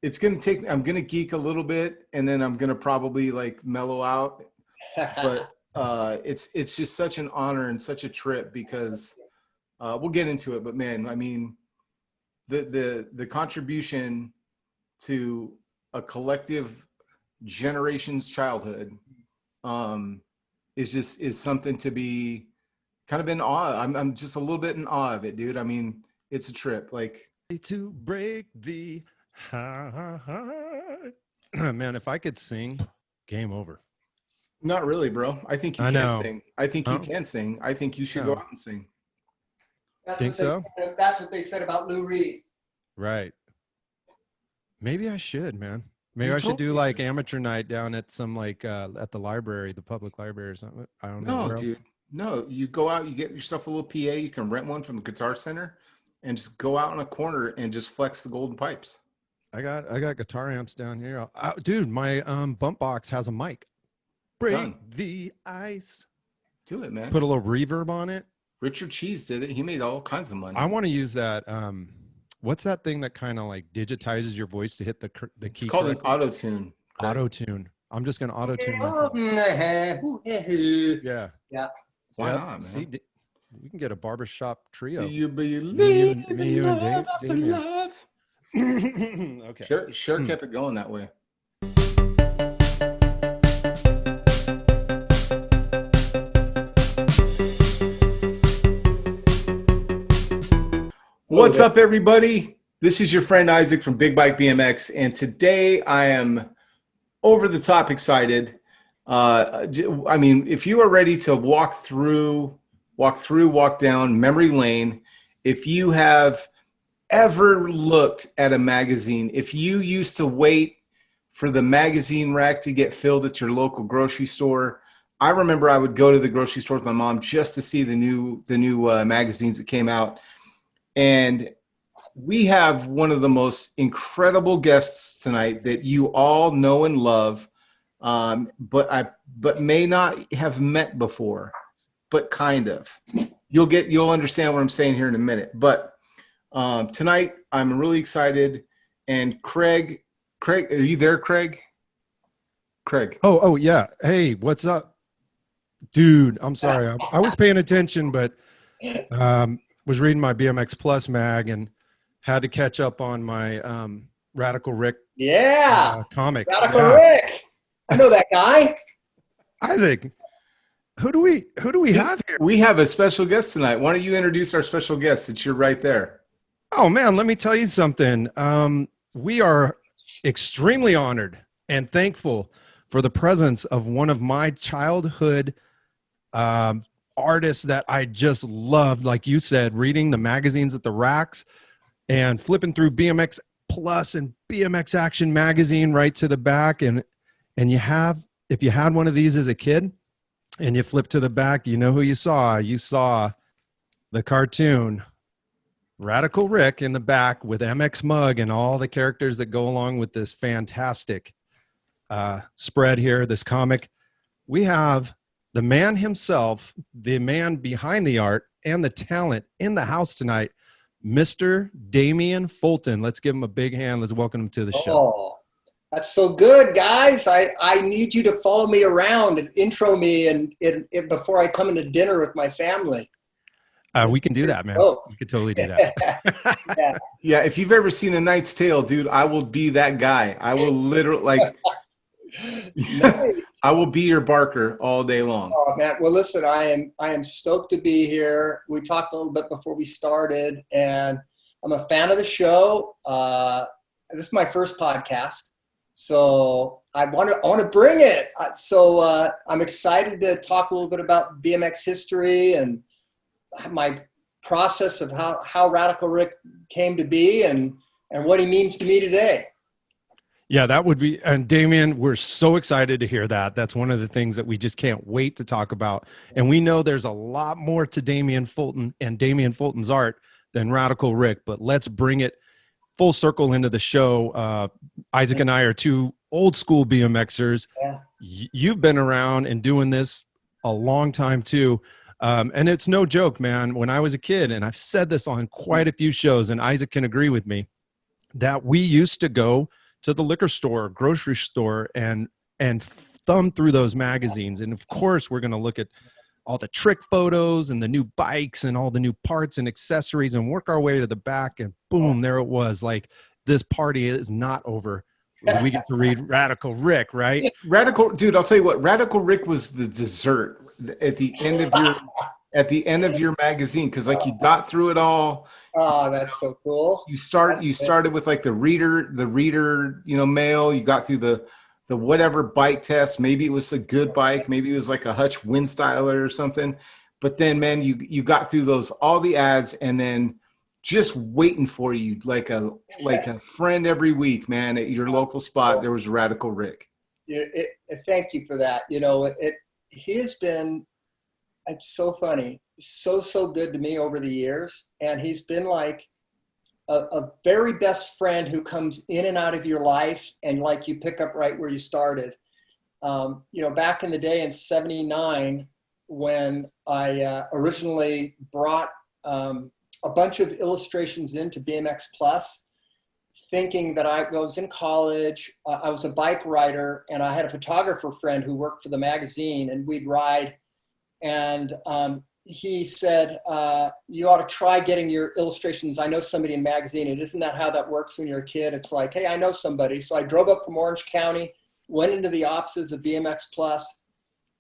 it's going to take, I'm going to geek a little bit and then I'm going to probably like mellow out. But it's just such an honor and such a trip because we'll get into it. But man, I mean, the contribution to a collective generation's childhood is something to be kind of in awe. I'm just a little bit in awe of it, dude. I mean, it's a trip. Like to break the heart. Man, if I could sing, game over. Not really, bro. I think you can sing. I think you can sing. I think you should go out and sing. That's what they said about Lou Reed. Right. Maybe I should, man. Maybe I should do like amateur night down at some like at the library, the public library or something. I don't know. No, dude. No, you go out, you get yourself a little PA. You can rent one from the Guitar Center and just go out in a corner and just flex the golden pipes. I got guitar amps down here. Dude, my bump box has a mic. Break the ice. Do it, man. Put a little reverb on it. Richard Cheese did it. He made all kinds of money. I want to use that. What's that thing that kind of like digitizes your voice to hit the key? It's called an auto-tune. Auto-tune. I'm just going to auto-tune myself. Yeah. Why not, man? See, we can get a barbershop trio. Do you believe me, you and Damien. love? Okay. Sure kept it going that way. What's up, everybody? This is your friend Isaac from Big Bike BMX, and today I am over the top excited. I mean, if you are ready to walk down memory lane, if you have ever looked at a magazine, if you used to wait for the magazine rack to get filled at your local grocery store, I remember I would go to the grocery store with my mom just to see the new magazines that came out. And we have one of the most incredible guests tonight that you all know and love, but may not have met before, but kind of. You'll understand what I'm saying here in a minute. But tonight I'm really excited. And Craig, are you there, Craig? Craig. Oh yeah. Hey, what's up, dude? I'm sorry. I was paying attention, but was reading my BMX Plus mag and had to catch up on my Radical Rick comic. Radical Rick. I know that guy. Isaac, who do we have here? We have a special guest tonight. Why don't you introduce our special guest since you're right there? Oh man, let me tell you something. We are extremely honored and thankful for the presence of one of my childhood artists that I just loved, like you said, reading the magazines at the racks and flipping through BMX Plus and BMX Action magazine right to the back. And if you had one of these as a kid and you flip to the back, you know who you saw. You saw the cartoon Radical Rick in the back with MX Mug and all the characters that go along with this fantastic spread here, this comic. We have the man himself, the man behind the art and the talent in the house tonight, Mr. Damian Fulton. Let's give him a big hand. Let's welcome him to the show. Oh, that's so good, guys. I need you to follow me around and intro me and before I come into dinner with my family. We can do that, man. We could totally do that. Yeah, if you've ever seen A Knight's Tale, dude, I will be that guy. I will literally, like, nice. I will be your barker all day long. Oh man, well listen, I am stoked to be here. We talked a little bit before we started, and I'm a fan of the show. This is my first podcast, so I want to bring it. So I'm excited to talk a little bit about BMX history and my process of how Radical Rick came to be and what he means to me today. Yeah, that would be, and Damien, we're so excited to hear that. That's one of the things that we just can't wait to talk about. And we know there's a lot more to Damian Fulton and Damian Fulton's art than Radical Rick, but let's bring it full circle into the show. Isaac and I are two old school BMXers. Yeah. You've been around and doing this a long time too. And it's no joke, man. When I was a kid, and I've said this on quite a few shows, and Isaac can agree with me, that we used to go to the liquor store, grocery store, and thumb through those magazines. And of course, we're going to look at all the trick photos and the new bikes and all the new parts and accessories and work our way to the back. And boom, there it was. Like, this party is not over. We get to read Radical Rick, right? Dude, I'll tell you what, Radical Rick was the dessert at the end of your magazine, because like you got through it all. Oh, that's so cool. You started with like the reader, mail. You got through the whatever bike test. Maybe it was a good bike, maybe it was like a Hutch wind styler or something. But then, man, you got through all the ads, and then just waiting for you like a friend every week, man, at your local spot. There was Radical Rick. Thank you for that. He has been, it's so funny, so good to me over the years. And he's been like a very best friend who comes in and out of your life, and like you pick up right where you started. Back in the day in '79, when I originally brought a bunch of illustrations into BMX Plus, thinking that I was in college, I was a bike rider, and I had a photographer friend who worked for the magazine, and we'd ride. And he said, you ought to try getting your illustrations. I know somebody in magazine. And isn't that how that works when you're a kid? It's like, hey, I know somebody. So I drove up from Orange County, went into the offices of BMX Plus,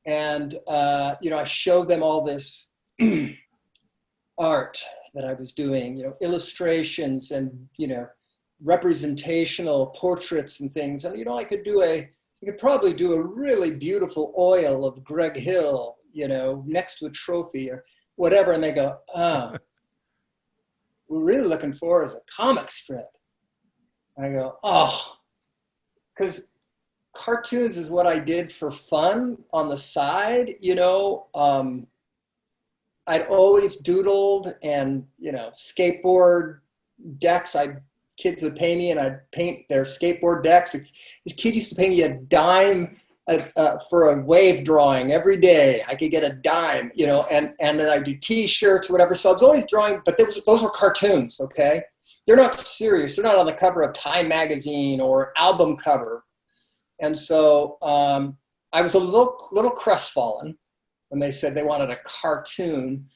and I showed them all this art that I was doing, illustrations and, representational portraits and things. And, I could probably do a really beautiful oil of Greg Hill, next to a trophy or whatever. And they go, we're really looking for is a comic strip. And I go, because cartoons is what I did for fun on the side, I'd always doodled and, skateboard decks. Kids would pay me and I'd paint their skateboard decks. This kid used to pay me a dime for a wave drawing every day. I could get a dime, and then I'd do T-shirts or whatever. So I was always drawing, but those were cartoons, okay? They're not serious. They're not on the cover of Time magazine or album cover. And so I was a little crestfallen when they said they wanted a cartoon.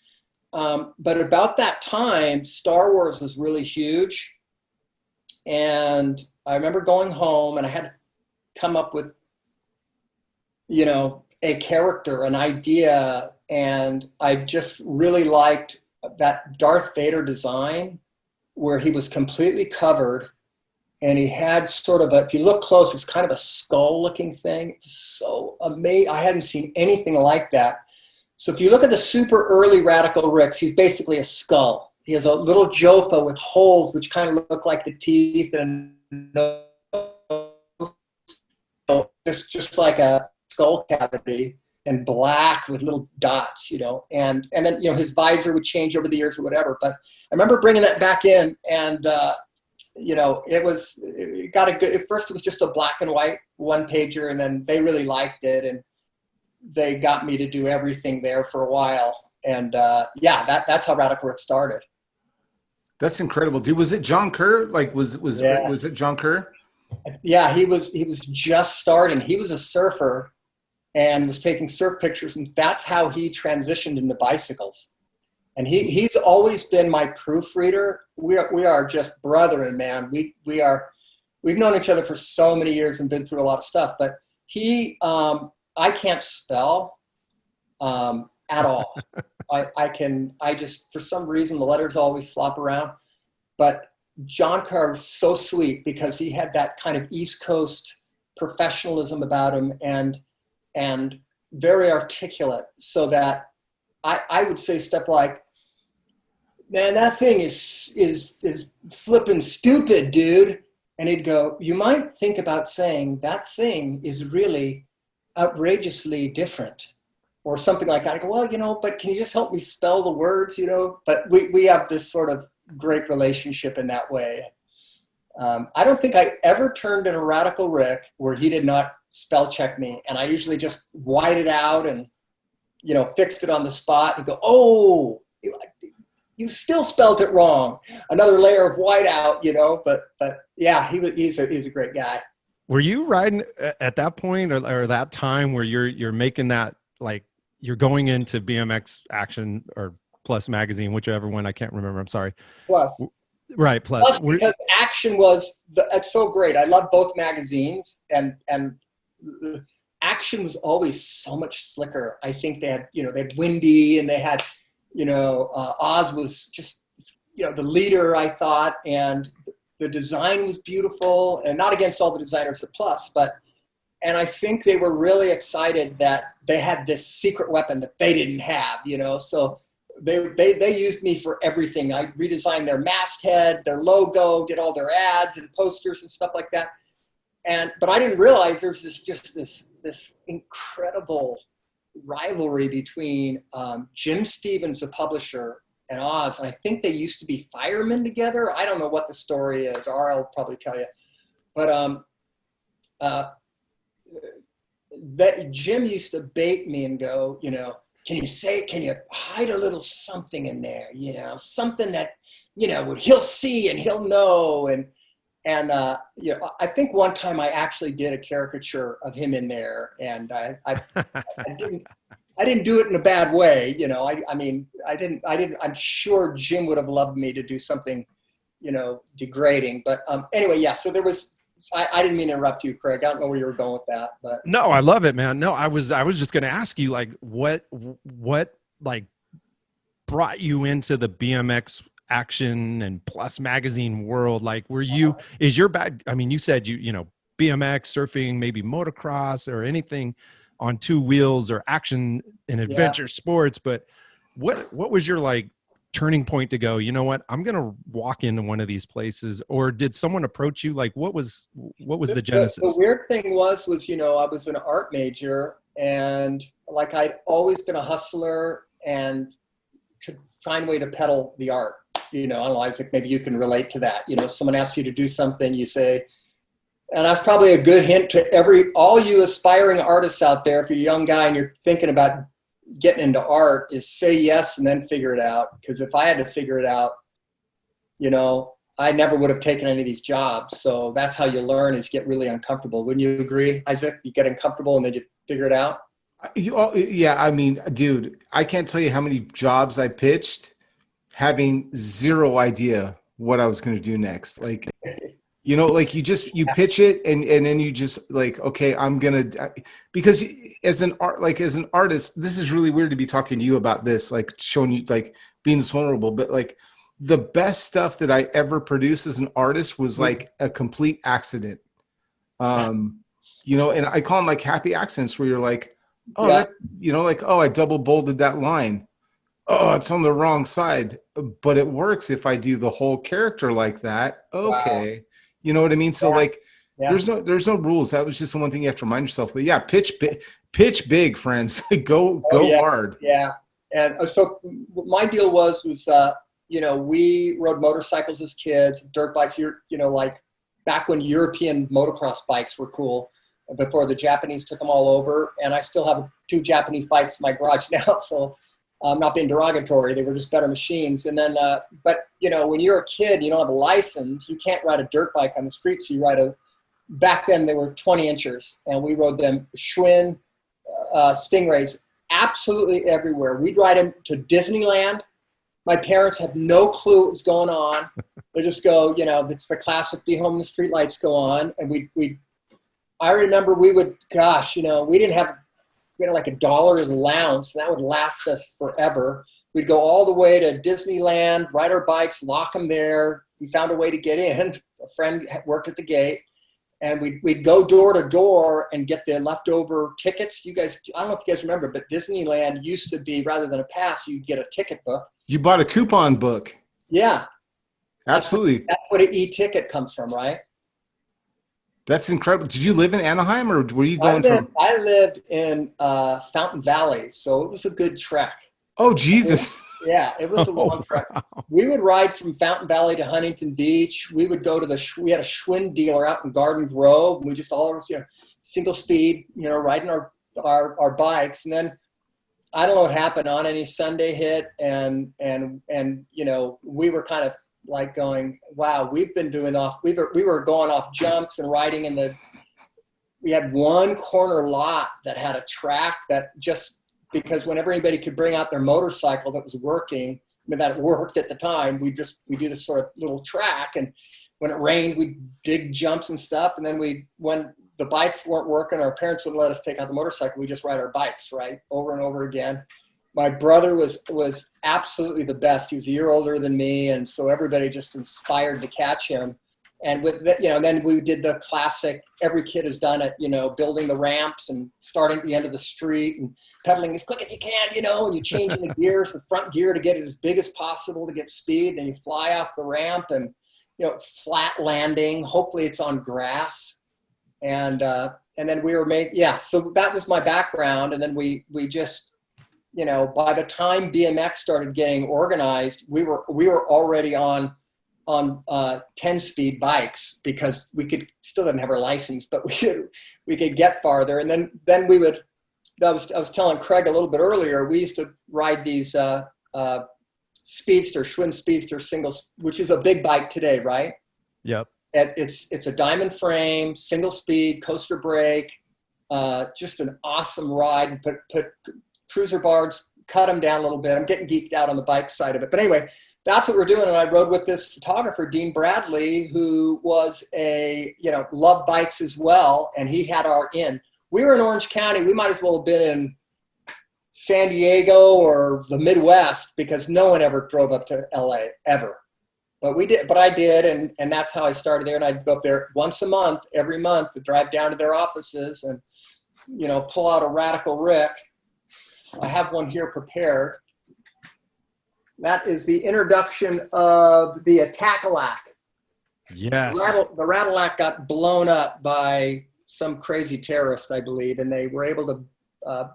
But about that time, Star Wars was really huge. And I remember going home and I had to come up with, a character, an idea. And I just really liked that Darth Vader design where he was completely covered. And he had sort of if you look close, it's kind of a skull looking thing. It's so amazing. I hadn't seen anything like that. So if you look at the super early Radical Ricks, he's basically a skull. He has a little Jotha with holes which kind of look like the teeth, and it's just like a skull cavity, and black with little dots, and then, his visor would change over the years or whatever. But I remember bringing that back in, and, it got a good, at first it was just a black and white one pager, and then they really liked it. And they got me to do everything there for a while. And that's how Radical Rick started. That's incredible, dude. Was it John Kerr? Like, was it John Kerr? Yeah, he was just starting. He was a surfer and was taking surf pictures, and that's how he transitioned into bicycles. And he's always been my proofreader. We are just brethren, man. We've known each other for so many years and been through a lot of stuff. But I can't spell at all. I just, for some reason, the letters always flop around. But John Kerr was so sweet because he had that kind of East Coast professionalism about him, and very articulate, so that I would say stuff like, man, that thing is flipping stupid, dude. And he'd go, you might think about saying that thing is really outrageously different, or something like that. I go, well, but can you just help me spell the words, But we have this sort of great relationship in that way. I don't think I ever turned in a Radical Rick where he did not spell check me. And I usually just white it out and, fixed it on the spot and go, oh, you still spelled it wrong. Another layer of whiteout, but yeah, he's a great guy. Were you riding at that point or that time where you're making that, like, you're going into BMX Action or Plus magazine, whichever one, I can't remember. I'm sorry. Plus. Right. Plus. Because Action was, that's so great. I love both magazines, and Action was always so much slicker. I think they had Windy, and they had, Oz was just, the leader, I thought, and the design was beautiful, and not against all the designers at Plus, and I think they were really excited that they had this secret weapon that they didn't have, so they used me for everything. I redesigned their masthead, their logo, did all their ads and posters and stuff like that. But I didn't realize there's this incredible rivalry between Jim Stevens, the publisher, and Oz. And I think they used to be firemen together. I don't know what the story is. R will probably tell you. But that Jim used to bait me and go, can you hide a little something in there, something that, he'll see and he'll know. And I think one time I actually did a caricature of him in there, and I didn't do it in a bad way. I'm sure Jim would have loved me to do something, degrading. But anyway, yeah. So there was. I didn't mean to interrupt you, Craig. I don't know where you were going with that, but no, I love it, man. No, I was just going to ask you, like, what like brought you into the BMX Action and Plus magazine world? Like, were you, is your back, I mean, you said you BMX, surfing, maybe motocross or anything on two wheels or action and adventure sports, but what was your, like, turning point to go, you know what, I'm going to walk into one of these places? Or did someone approach you? Like, what was the genesis? The weird thing was, I was an art major, and like, I'd always been a hustler and could find a way to peddle the art. I don't know, Isaac, maybe you can relate to that. Someone asks you to do something, you say, and that's probably a good hint to all you aspiring artists out there. If you're a young guy and you're thinking about getting into art, is say yes and then figure it out. Because if I had to figure it out, I never would have taken any of these jobs. So that's how you learn, is get really uncomfortable. Wouldn't you agree, Isaac? You get uncomfortable and then you figure it out. Yeah, I mean, dude, I can't tell you how many jobs I pitched having zero idea what I was going to do next. Like, like you pitch it and then you just like, okay, I'm going to, because as an artist, this is really weird to be talking to you about this, like showing you, like, being this vulnerable, but like the best stuff that I ever produced as an artist was like a complete accident. And I call them like happy accidents, where you're like, oh, I double bolded that line. Oh, it's on the wrong side, but it works if I do the whole character like that. Okay. Wow. You know what I mean? So there's no rules. That was just the one thing you have to remind yourself. But yeah, pitch big, friends. go hard. Yeah. And so my deal was we rode motorcycles as kids, dirt bikes, like back when European motocross bikes were cool, before the Japanese took them all over. And I still have 2 Japanese bikes in my garage now. So I'm not being derogatory. They were just better machines. And then, but when you're a kid, you don't have a license. You can't ride a dirt bike on the street. So you ride back then they were 20 inchers, and we rode them Schwinn, Stingrays, absolutely everywhere. We'd ride them to Disneyland. My parents had no clue what was going on. They just go, it's the classic be home, the street lights go on. And I remember we would, we had like $1 as allowance, and that would last us forever. We'd go all the way to Disneyland, ride our bikes, lock them there. We found a way to get in. A friend worked at the gate, and we'd go door to door and get the leftover tickets. I don't know if you guys remember, but Disneyland used to be, rather than a pass, you'd get a ticket book. You bought a coupon book. Yeah. Absolutely. That's what an e-ticket comes from, right? That's incredible. Did you live in Anaheim, or were you going from? I lived in Fountain Valley, so it was a good trek. Oh, Jesus. It was a long trek. We would ride from Fountain Valley to Huntington Beach. We would go to we had a Schwinn dealer out in Garden Grove, and we just all, single speed, riding our bikes. And then I don't know what happened on any Sunday hit. And, you know, we were kind of like going, wow, we've been doing we were going off jumps and riding we had one corner lot that had a track that just, because whenever anybody could bring out their motorcycle that was working, I mean, that worked at the time, we do this sort of little track. And when it rained, we'd dig jumps and stuff. And then when the bikes weren't working, our parents wouldn't let us take out the motorcycle. We just ride our bikes, right? Over and over again. My brother was absolutely the best. He was a year older than me. And so everybody just inspired to catch him. And with the, you know, then we did the classic, every kid has done it, you know, building the ramps and starting at the end of the street and pedaling as quick as you can, you know, and you're changing the gears, the front gear to get it as big as possible to get speed. And you fly off the ramp and, you know, flat landing. Hopefully it's on grass. And then we were so that was my background. And then we just, you know, by the time BMX started getting organized, we were already on 10-speed bikes, because we still didn't have our license, but we could get farther. And then we would, I was telling Craig a little bit earlier, we used to ride these Speedster, Schwinn Speedster singles, which is a big bike today, right? Yep. It's a diamond frame, single speed, coaster brake, just an awesome ride. Put cruiser bars, cut them down a little bit. I'm getting geeked out on the bike side of it. But anyway, that's what we're doing. And I rode with this photographer, Dean Bradley, who was loved bikes as well. And he had our in. We were in Orange County. We might as well have been in San Diego or the Midwest, because no one ever drove up to LA ever. But we did, but I did. And that's how I started there. And I'd go up there once a month, every month, to drive down to their offices and, you know, pull out a Radical Rick. I have one here prepared. That is the introduction of the Attack-A-Lack. Yes. The Rattle-Lack got blown up by some crazy terrorist, I believe, and they were able to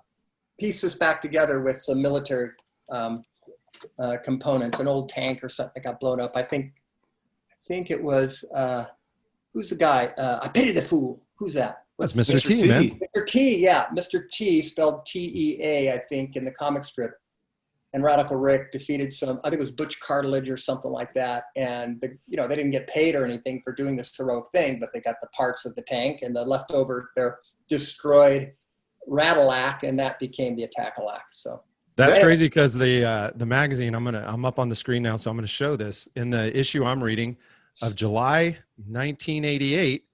piece this back together with some military components. An old tank or something that got blown up. I think it was, who's the guy? I pity the fool. Who's that? That's Mr. T, man. Mr. T, yeah. Mr. T, spelled T-E-A, I think, in the comic strip. And Radical Rick defeated I think it was Butch Cartilage or something like that. And, they didn't get paid or anything for doing this heroic thing, but they got the parts of the tank and the leftover, their destroyed Rattle-Lack, and that became the Attack-A-Lack. So that's crazy, because the magazine, I'm up on the screen now, so I'm going to show this. In the issue I'm reading of July 1988,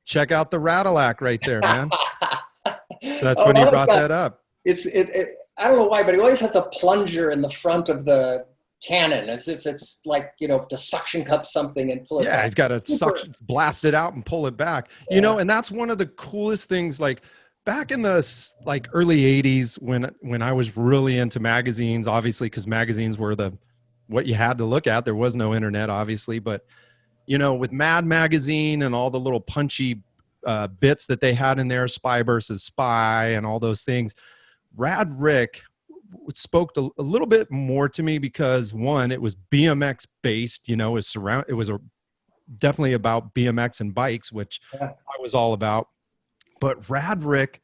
check out the Rattle-Lack right there, man. That's when he brought that up. I don't know why, but he always has a plunger in the front of the cannon, as if it's like, to suction cup something and pull it back. Yeah, he's got to blast it out and pull it back. Yeah. And that's one of the coolest things, like back in the early 80s when I was really into magazines, obviously, because magazines were what you had to look at. There was no internet, obviously, but with Mad Magazine and all the little punchy bits that they had in there, Spy versus Spy and all those things, Rad Rick spoke a little bit more to me, because one, it was BMX based, it was definitely about BMX and bikes, which I was all about. But Rad Rick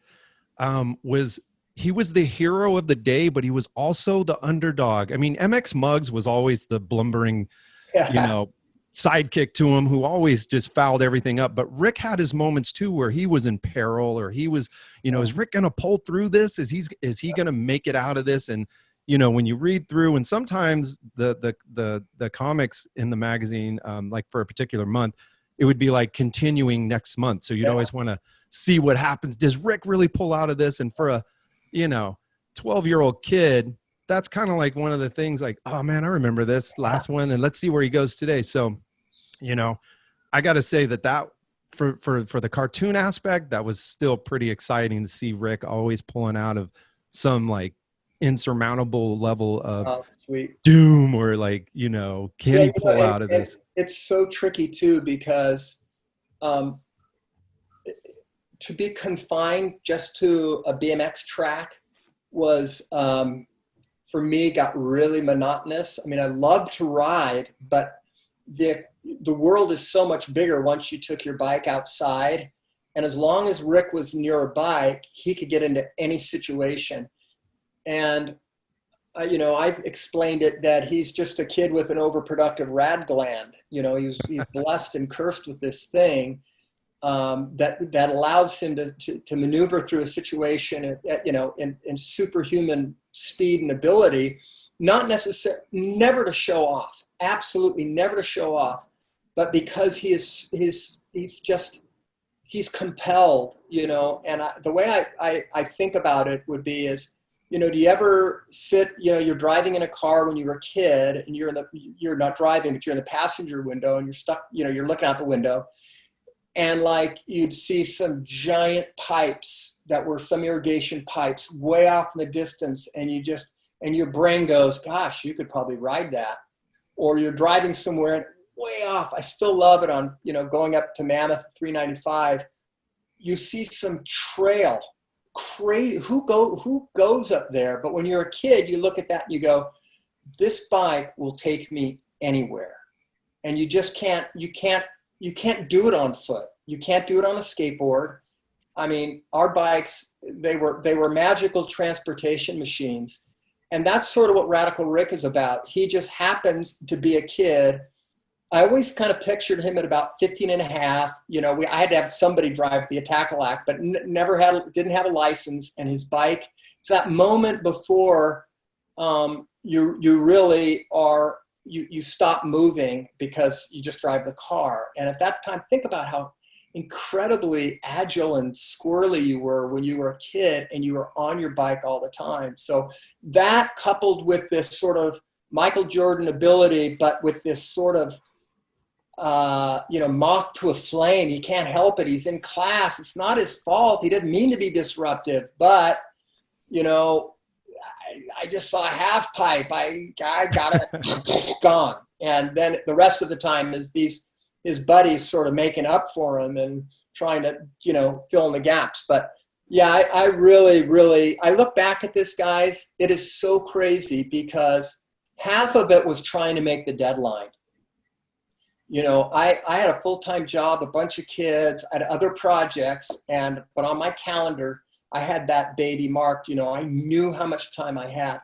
was the hero of the day, but he was also the underdog. I mean, MX Muggs was always the blumbering, sidekick to him, who always just fouled everything up. But Rick had his moments too, where he was in peril, or he was, is Rick going to pull through this? Is he going to make it out of this? And, when you read through, and sometimes the comics in the magazine, like for a particular month, it would be like continuing next month. So you'd always want to see what happens. Does Rick really pull out of this? And for a, 12-year-old kid, that's kind of like one of the things, like, oh man, I remember this last one, and let's see where he goes today. So, I got to say that for the cartoon aspect, that was still pretty exciting to see Rick always pulling out of some like insurmountable level of doom, or like, can he pull out of this? It's so tricky too, because to be confined just to a BMX track was, for me, got really monotonous. I mean, I love to ride, but the world is so much bigger once you took your bike outside. And as long as Rick was near a bike, he could get into any situation. And I've explained it that he's just a kid with an overproductive rad gland. He's blessed and cursed with this thing that allows him to maneuver through a situation in superhuman speed and ability, never to show off, absolutely never to show off, but because he's compelled, and the way I think about it would be is, do you ever sit, you're driving in a car when you were a kid and you're not driving, but you're in the passenger window and you're stuck, you're looking out the window, and like you'd see some giant pipes that were some irrigation pipes way off in the distance, and your brain goes, gosh, you could probably ride that. Or you're driving somewhere and way off. I still love it on, going up to Mammoth 395. You see some trail. Crazy. Who goes up there? But when you're a kid, you look at that and you go, this bike will take me anywhere. And you just can't do it on foot. You can't do it on a skateboard. I mean, our bikes, they were magical transportation machines. And that's sort of what Radical Rick is about. He just happens to be a kid. I always kind of pictured him at about 15 and a half. I had to have somebody drive the Atacalac, but didn't have a license. And his bike, it's that moment before you really are, you stop moving because you just drive the car. And at that time, think about how incredibly agile and squirrely you were when you were a kid and you were on your bike all the time. So that, coupled with this sort of Michael Jordan ability, but with this sort of moth to a flame. He can't help it. He's in class. It's not his fault. He didn't mean to be disruptive, but I just saw a half pipe. I got it gone. And then the rest of the time is his buddies sort of making up for him and trying to, fill in the gaps. But yeah, I really, really, I look back at this, guys. It is so crazy because half of it was trying to make the deadline. I had a full-time job, a bunch of kids, I had other projects, but on my calendar, I had that baby marked. I knew how much time I had.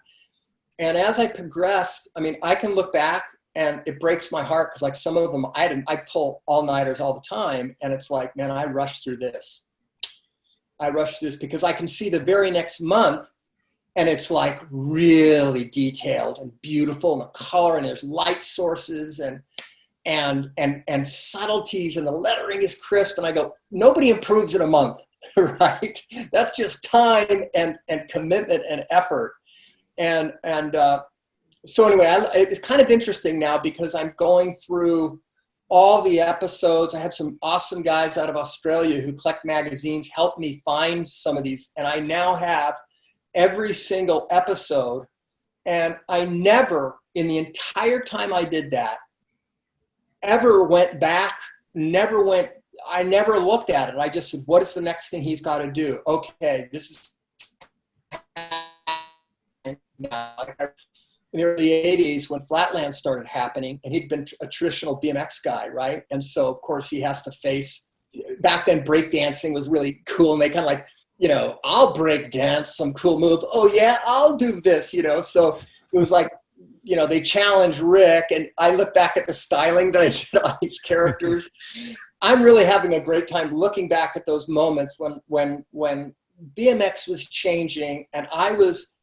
And as I progressed, I mean, I can look back and it breaks my heart because like some of them, I pull all-nighters all the time. And it's like, man, I rushed through this. Because I can see the very next month and it's like really detailed and beautiful and the color and there's light sources and subtleties and the lettering is crisp. And I go, nobody improves in a month, right? That's just time and commitment and effort. So anyway, it's kind of interesting now because I'm going through all the episodes. I had some awesome guys out of Australia who collect magazines help me find some of these. And I now have every single episode. And I never, in the entire time I did that, ever went back, I never looked at it. I just said, what is the next thing he's got to do? Okay, this is now. In the early 80s when Flatland started happening, and he'd been a traditional BMX guy, right? And so, of course, he has to face, back then breakdancing was really cool, and they kind of like, I'll break dance, some cool move. Oh, yeah, I'll do this, So it was like, they challenged Rick, and I look back at the styling that I did on these characters. I'm really having a great time looking back at those moments when BMX was changing, and I was,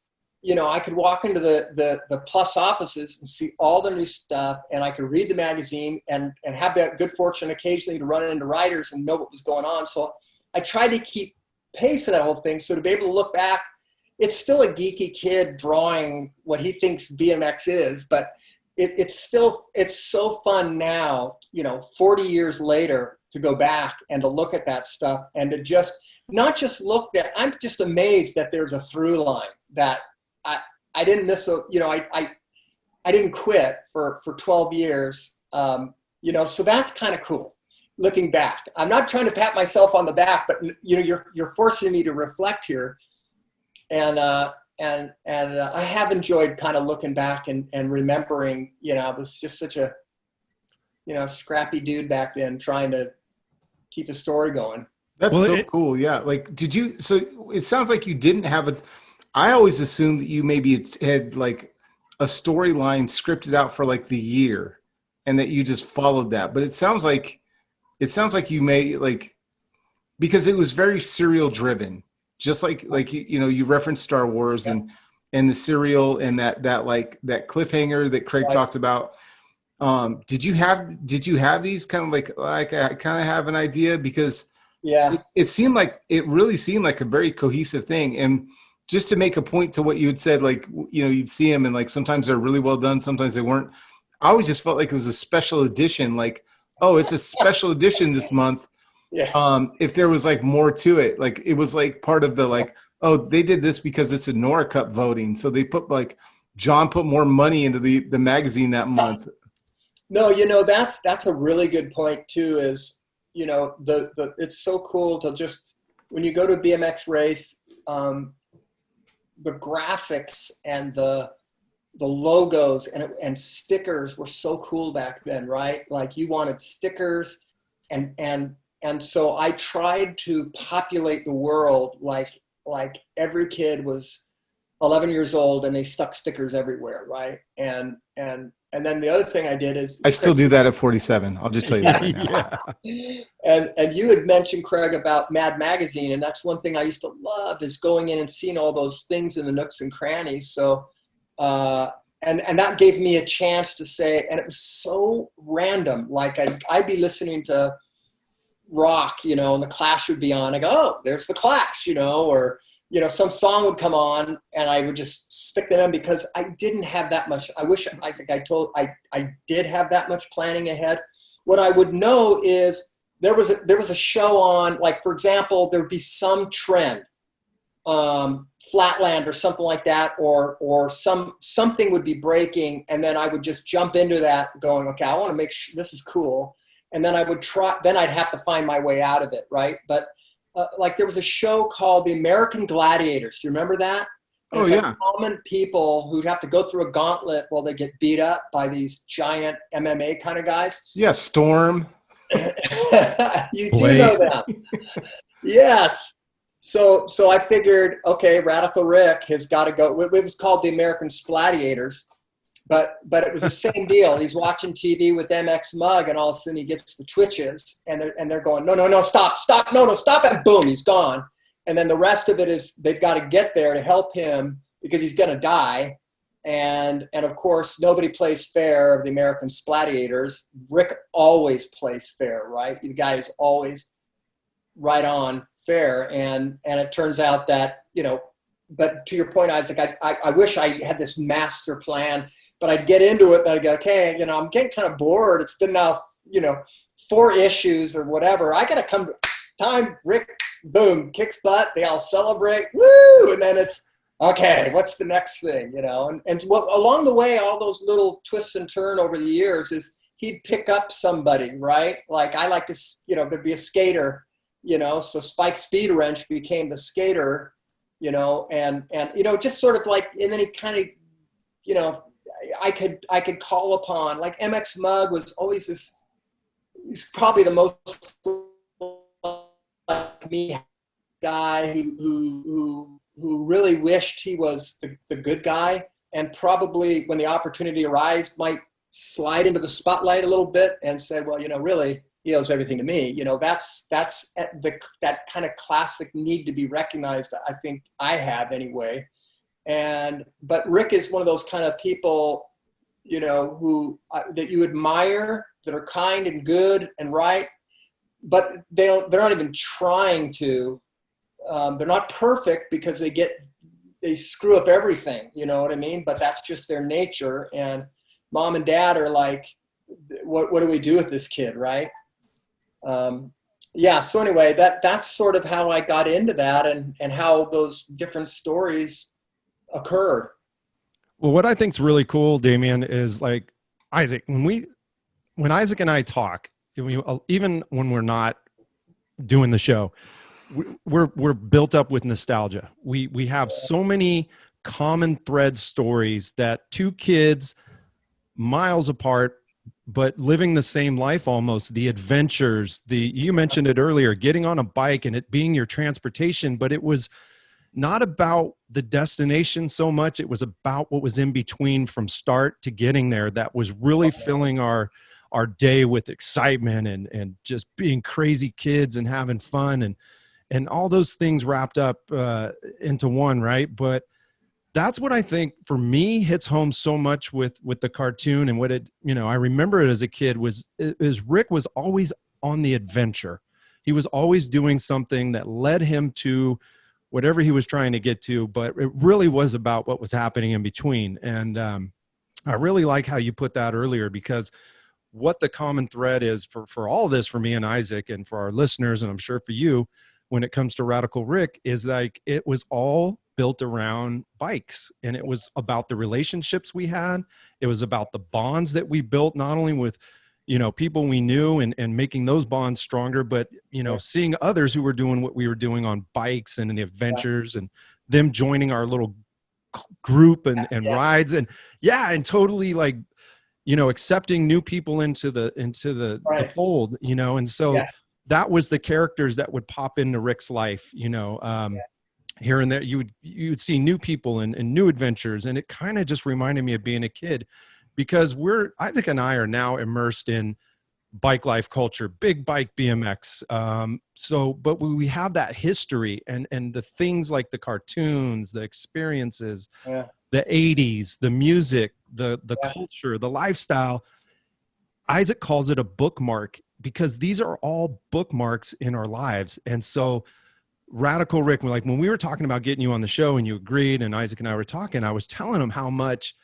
I could walk into the Plus offices and see all the new stuff, and I could read the magazine and have that good fortune occasionally to run into writers and know what was going on. So I tried to keep pace of that whole thing. So to be able to look back, it's still a geeky kid drawing what he thinks BMX is, but it's so fun now, 40 years later, to go back and to look at that stuff and to just not just look at. I'm just amazed that there's a through line that I didn't miss. I didn't quit for 12 years. So that's kind of cool. Looking back, I'm not trying to pat myself on the back, but you're forcing me to reflect here. And I have enjoyed kind of looking back and remembering, I was just such a, scrappy dude back then trying to keep a story going. That's cool. Yeah. Like, so it sounds like you didn't have I always assumed that you maybe had like a storyline scripted out for like the year and that you just followed that. But it sounds like you may like, because it was very serial driven, just like you referenced Star Wars and the serial and that like that cliffhanger that Craig Right. talked about. Did you have these kind of like I kind of have an idea, because Yeah. it really seemed like a very cohesive thing. And just to make a point to what you had said, like, you'd see them and like sometimes they're really well done, sometimes they weren't. I always just felt like it was a special edition, like, oh, it's a special edition this month. Yeah. If there was like more to it, like it was like part of the like, oh, they did this because it's a Nora Cup voting, so they put like John put more money into the magazine that month. No, that's a really good point too, is, the it's so cool to just, when you go to a BMX race, the graphics and the logos and stickers were so cool back then, right? Like you wanted stickers, and so I tried to populate the world like every kid was 11 years old and they stuck stickers everywhere, right? And then the other thing I did is I still do that at 47. I'll just tell you that right now. and you had mentioned, Craig, about Mad Magazine, and that's one thing I used to love, is going in and seeing all those things in the nooks and crannies. So and that gave me a chance to say, and it was so random, like I'd be listening to rock, and the Clash would be on. I go, oh, there's the Clash, or some song would come on and I would just stick them in, because I didn't have that much. I wish, Isaac, I did have that much planning ahead. What I would know is there was a show on, like, for example, there'd be some trend, Flatland or something like that, or something would be breaking. And then I would just jump into that going, okay, I want to make sure this is cool. And then then I'd have to find my way out of it. Right. But like there was a show called The American Gladiators. Do you remember that? And Oh, it's yeah. like common people who'd have to go through a gauntlet while they get beat up by these giant MMA kind of guys. Yeah, Storm. You do know that. Yes. So I figured, okay, Radical Rick has got to go. It was called The American Spladiators. But it was the same deal. He's watching TV with MX Mug, and all of a sudden he gets the twitches, and they're going, no, stop, no, stop it, boom, he's gone. And then the rest of it is they've got to get there to help him because he's going to die. And of course, nobody plays fair of the American Spladiators. Rick always plays fair, right? The guy is always right on fair. And it turns out that, but to your point, Isaac, I wish I had this master plan. But I'd get into it and I'd go, okay, I'm getting kind of bored. It's been now, 4 issues or whatever. I got to come time, Rick, boom, kicks butt. They all celebrate, woo. And then it's, okay, what's the next thing, And what, along the way, all those little twists and turns over the years is he'd pick up somebody, right? Like I like to, there'd be a skater, so Spike Speed Wrench became the skater, and just sort of like, and then he kind of, I could call upon, like MX Mug was always this, he's probably the most like me guy who really wished he was the good guy, and probably when the opportunity arises might slide into the spotlight a little bit and say, well, really he owes everything to me. That's that kind of classic need to be recognized. I think I have anyway. But Rick is one of those kind of people, who that you admire, that are kind and good and right, but they're not even trying to. They're not perfect because they screw up everything. You know what I mean? But that's just their nature. And mom and dad are like, what do we do with this kid, right? Yeah. So anyway, that's sort of how I got into that, and how those different stories occurred. Well, what I think is really cool, Damien, is like Isaac, when Isaac and I talk, even when we're not doing the show, we're built up with nostalgia. We have so many common thread stories that two kids miles apart, but living the same life almost, the adventures, you mentioned it earlier, getting on a bike and it being your transportation, but it was not about the destination so much. It was about what was in between from start to getting there that was really filling our day with excitement and just being crazy kids and having fun and all those things wrapped up into one, right? But that's what I think for me hits home so much with the cartoon and what it, I remember it as a kid is Rick was always on the adventure. He was always doing something that led him to whatever he was trying to get to, but it really was about what was happening in between. And I really like how you put that earlier, because what the common thread is for all this, for me and Isaac and for our listeners, and I'm sure for you, when it comes to Radical Rick, is like it was all built around bikes, and it was about the relationships we had. It was about the bonds that we built, not only with people we knew and making those bonds stronger, but seeing others who were doing what we were doing on bikes and in the adventures, and them joining our little group and rides, and totally like accepting new people into the fold, and so that was the characters that would pop into Rick's life, here and there. You would see new people and new adventures, and it kind of just reminded me of being a kid, because Isaac and I are now immersed in bike life culture, big bike BMX. But we have that history and the things like the cartoons, the experiences, the 80s, the music, the culture, the lifestyle. Isaac calls it a bookmark, because these are all bookmarks in our lives. And so Radical Rick, like when we were talking about getting you on the show and you agreed, and Isaac and I were talking, I was telling him how much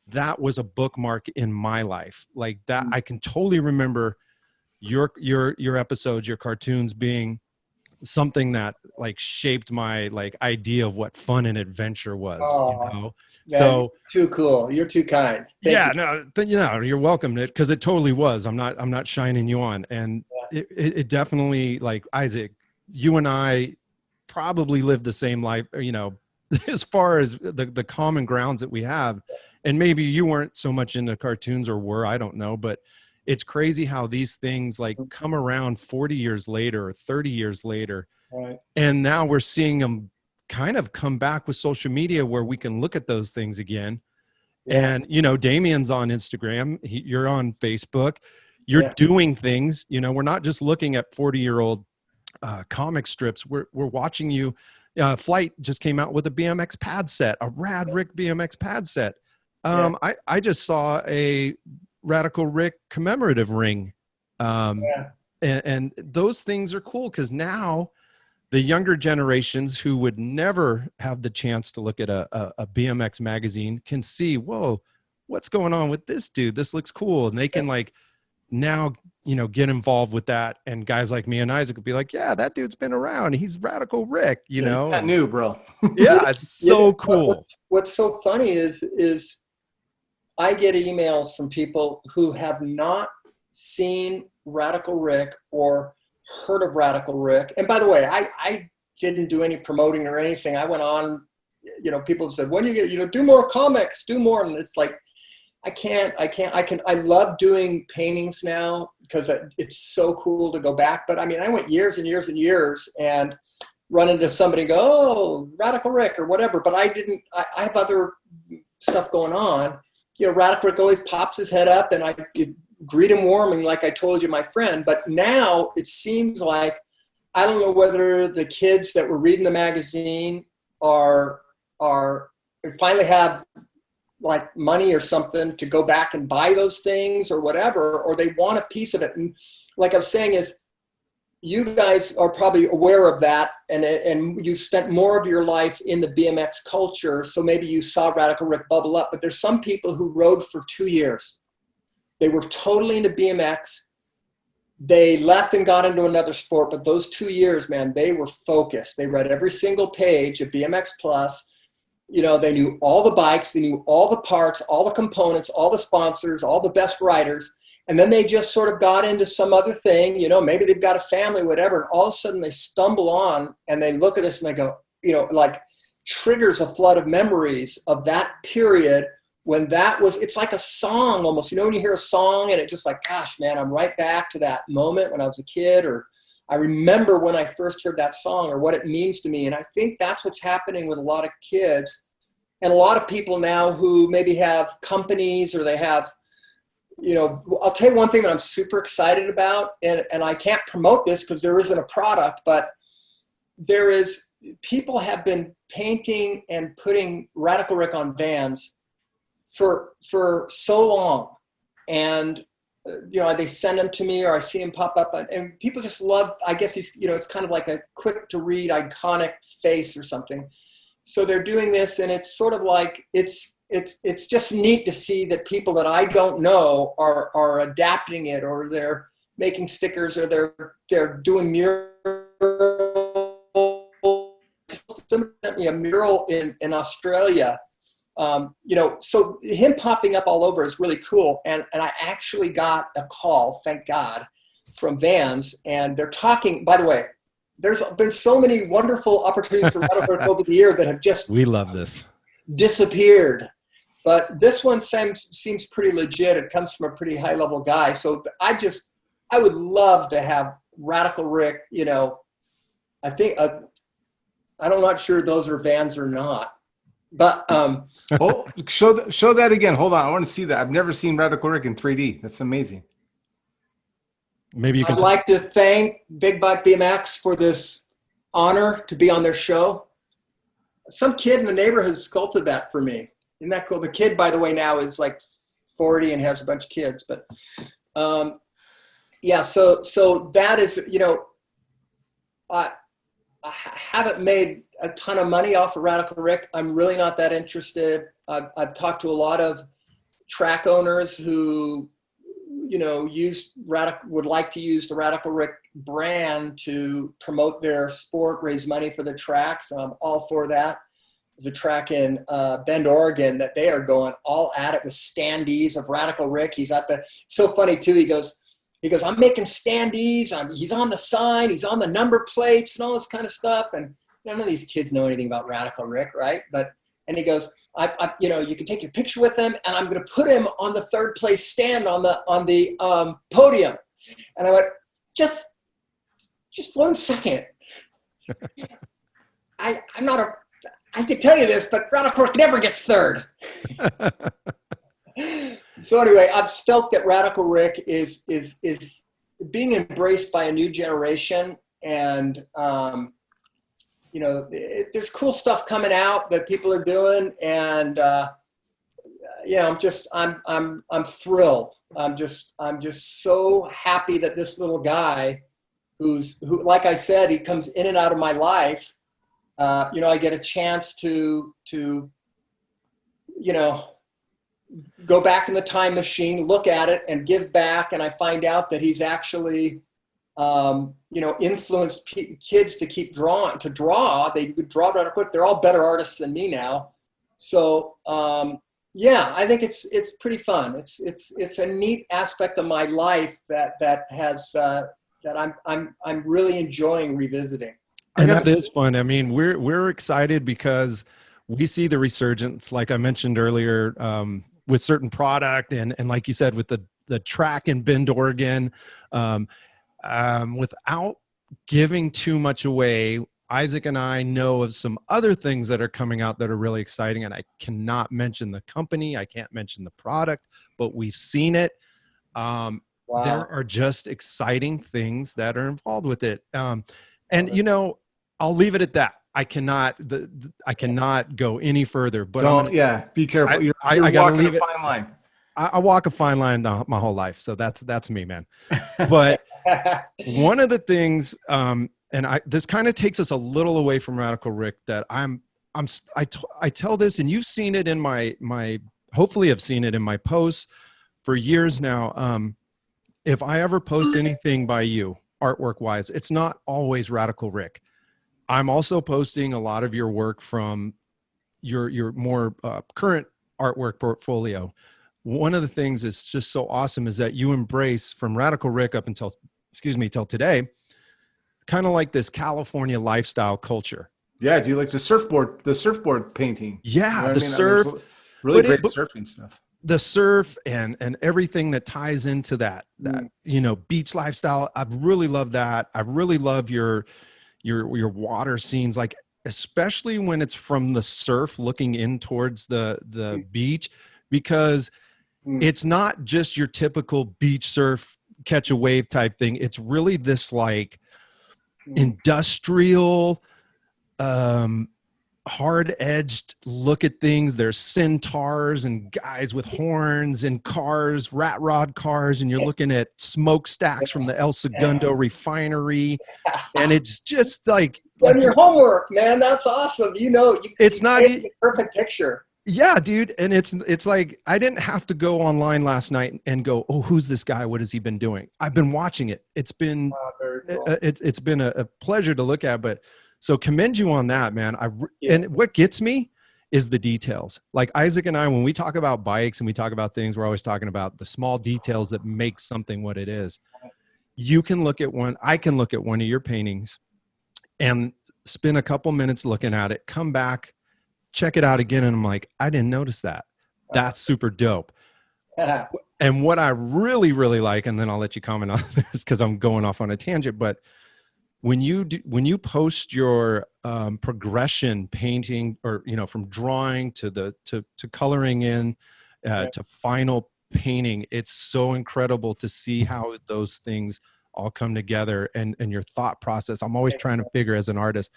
that was a bookmark in my life. Like that, I can totally remember your episodes, your cartoons being something that like shaped my like idea of what fun and adventure was. Man, so too cool. You're too kind. Thank you. You're welcome, because it totally was. I'm not shining you on, and it definitely, like Isaac, you and I probably lived the same life, as far as the common grounds that we have. And maybe you weren't so much into cartoons, or were, I don't know, but it's crazy how these things like come around 40 years later or 30 years later. Right. And now we're seeing them kind of come back with social media, where we can look at those things again. Yeah. And, Damien's on Instagram, you're on Facebook, you're doing things, we're not just looking at 40-year-old comic strips. We're watching you. Flight just came out with a BMX pad set, a Rad Rick BMX pad set. I just saw a Radical Rick commemorative ring. And those things are cool, because now the younger generations who would never have the chance to look at a BMX magazine can see, whoa, what's going on with this dude? This looks cool. And they can like now, get involved with that. And guys like me and Isaac would be like, yeah, that dude's been around. He's Radical Rick, It's not new, bro. Yeah, it's so cool. What's so funny is I get emails from people who have not seen Radical Rick or heard of Radical Rick. And by the way, I didn't do any promoting or anything. I went on, people said, when do you get, do more comics, do more. And it's like, I love doing paintings now, because it's so cool to go back. But I mean, I went years and years and years and run into somebody and go, oh, Radical Rick or whatever. But I have other stuff going on. Radical Rick always pops his head up, and I greet him warmly, like I told you, my friend. But now it seems like, I don't know whether the kids that were reading the magazine are finally have like money or something to go back and buy those things or whatever, or they want a piece of it. And like I was saying, is you guys are probably aware of that, and you spent more of your life in the BMX culture, so maybe you saw Radical Rick bubble up. But there's some people who rode for 2 years. They were totally into BMX. They left and got into another sport, but those 2 years, man, they were focused. They read every single page of BMX Plus. They knew all the bikes, they knew all the parts, all the components, all the sponsors, all the best riders. And then they just sort of got into some other thing, maybe they've got a family, whatever. And all of a sudden they stumble on and they look at us and they go, like triggers a flood of memories of that period when it's like a song almost, when you hear a song and it just like, gosh, man, I'm right back to that moment when I was a kid, or I remember when I first heard that song or what it means to me. And I think that's what's happening with a lot of kids and a lot of people now who maybe have companies or they have, you know, I'll tell you one thing that I'm super excited about, and I can't promote this because there isn't a product, but people have been painting and putting Radical Rick on vans for so long. And, you know, they send them to me or I see them pop up and people just love, I guess he's, you know, it's kind of like a quick to read iconic face or something. So they're doing this and it's sort of like, it's just neat to see that people that I don't know are adapting it, or they're making stickers, or they're doing murals. Somebody sent me a mural in Australia. You know, so him popping up all over is really cool. And I actually got a call, thank God, from Vans, and they're talking, by the way, there's been so many wonderful opportunities for Radical Rick over the year that have just We love this. disappeared. But this one seems pretty legit. It comes from a pretty high level guy. So I would love to have Radical Rick, you know, I think, I'm not sure those are Vans or not, but Oh, show that again. Hold on, I want to see that. I've never seen Radical Rick in 3D. That's amazing. Maybe you can. I'd like to thank Big Bike BMX for this honor to be on their show. Some kid in the neighborhood sculpted that for me. Isn't that cool? The kid, by the way, now is like 40 and has a bunch of kids. But yeah, so that is, you know, I haven't made a ton of money off of Radical Rick. I'm really not that interested. I've talked to a lot of track owners who, you know, would like to use the Radical Rick brand to promote their sport, raise money for the tracks. I'm all for that. There's a track in Bend, Oregon that they are going all at it with standees of Radical Rick. He's so funny too. He goes, I'm making standees. He's on the sign. He's on the number plates and all this kind of stuff. And none of these kids know anything about Radical Rick, right? And he goes, you know, you can take your picture with him, and I'm going to put him on the third place stand on the podium. And I went, just 1 second. I could tell you this, but Radical Rick never gets third. So anyway, I'm stoked that Radical Rick is being embraced by a new generation, and you know, there's cool stuff coming out that people are doing, and you know, I'm thrilled. I'm just so happy that this little guy, who, like I said, he comes in and out of my life. You know, I get a chance to you know, go back in the time machine, look at it, and give back. And I find out that he's actually, you know, influenced kids to keep drawing, to draw. They would draw rather quick. They're all better artists than me now. So, yeah, I think it's pretty fun. It's a neat aspect of my life that has, that I'm really enjoying revisiting. And that is fun. I mean, we're excited because we see the resurgence, like I mentioned earlier, with certain product and like you said, with the track in Bend, Oregon, without giving too much away. Isaac and I know of some other things that are coming out that are really exciting, and I cannot mention the company. I can't mention the product, but we've seen it. Wow. There are just exciting things that are involved with it. And you know, I'll leave it at that. I cannot go any further. But be careful. You're I gotta walking leave a it. fine line. I walk a fine line my whole life, so that's me, man. But one of the things, and this kind of takes us a little away from Radical Rick, that I tell this, and you've seen it in my hopefully have seen it in my posts for years now. If I ever post anything by you, artwork wise, it's not always Radical Rick. I'm also posting a lot of your work from your more current artwork portfolio. One of the things that's just so awesome is that you embrace, from Radical Rick up until, till today, kind of like this California lifestyle culture. Yeah, do you like the surfboard painting? Yeah, you know the surf. Really great surfing stuff. the surf and everything that ties into that, you know, beach lifestyle. I really love that. I really love your water scenes, like especially when it's from the surf looking in towards the beach, because it's not just your typical beach surf catch a wave type thing. It's really this like industrial, hard-edged look at things. There's centaurs and guys with horns and cars, rat rod cars, and you're looking at smokestacks from the El Segundo refinery, and it's just like done your homework, man. That's awesome. You know, it's not a perfect picture. Yeah, dude. And it's like, I didn't have to go online last night and go, oh, who's this guy? What has he been doing? I've been watching it. It's been, very cool. It's been a pleasure to look at, but so commend you on that, man. And what gets me is the details. Like Isaac and I, when we talk about bikes and we talk about things, we're always talking about the small details that make something what it is. You can look at I can look at one of your paintings and spend a couple minutes looking at it, come back, check it out again, and I'm like, I didn't notice that. That's super dope. And what I really, really like, and then I'll let you comment on this because I'm going off on a tangent, but when you post your progression painting, or you know, from drawing to coloring in to final painting, it's so incredible to see how those things all come together, and your thought process. I'm always trying to figure, as an artist,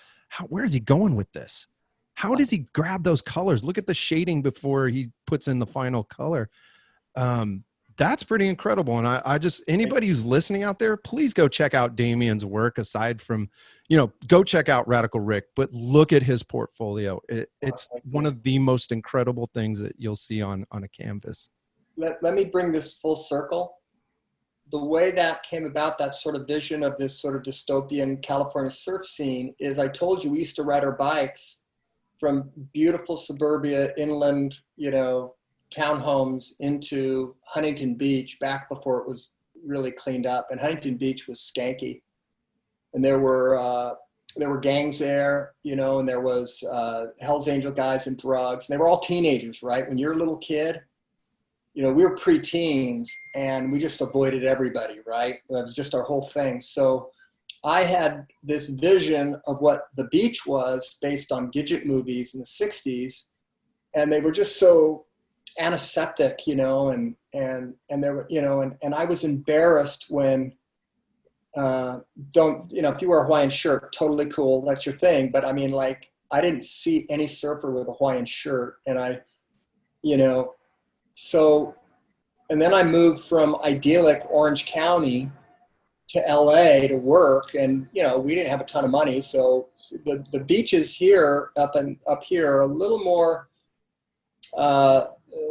where is he going with this? How does he grab those colors? Look at the shading before he puts in the final color. That's pretty incredible. And I just, anybody who's listening out there, please go check out Damian's work. Aside from, you know, go check out Radical Rick, but look at his portfolio. It's one of the most incredible things that you'll see on a canvas. Let me bring this full circle. The way that came about, that sort of vision of this sort of dystopian California surf scene, is I told you we used to ride our bikes from beautiful suburbia, inland, you know, townhomes into Huntington Beach back before it was really cleaned up. And Huntington Beach was skanky. And there were gangs there, you know, and there was Hell's Angel guys and drugs. And they were all teenagers, right? When you're a little kid, you know, we were preteens and we just avoided everybody, right? That was just our whole thing. So I had this vision of what the beach was based on Gidget movies in the 60s. And they were just so antiseptic, you know, and there were, you know, and I was embarrassed when, don't, you know, if you wear a Hawaiian shirt, totally cool, that's your thing. But I mean, like, I didn't see any surfer with a Hawaiian shirt. And I, you know, so, and then I moved from idyllic Orange County to LA to work, and, you know, we didn't have a ton of money. So the beaches here, up here, are a little more,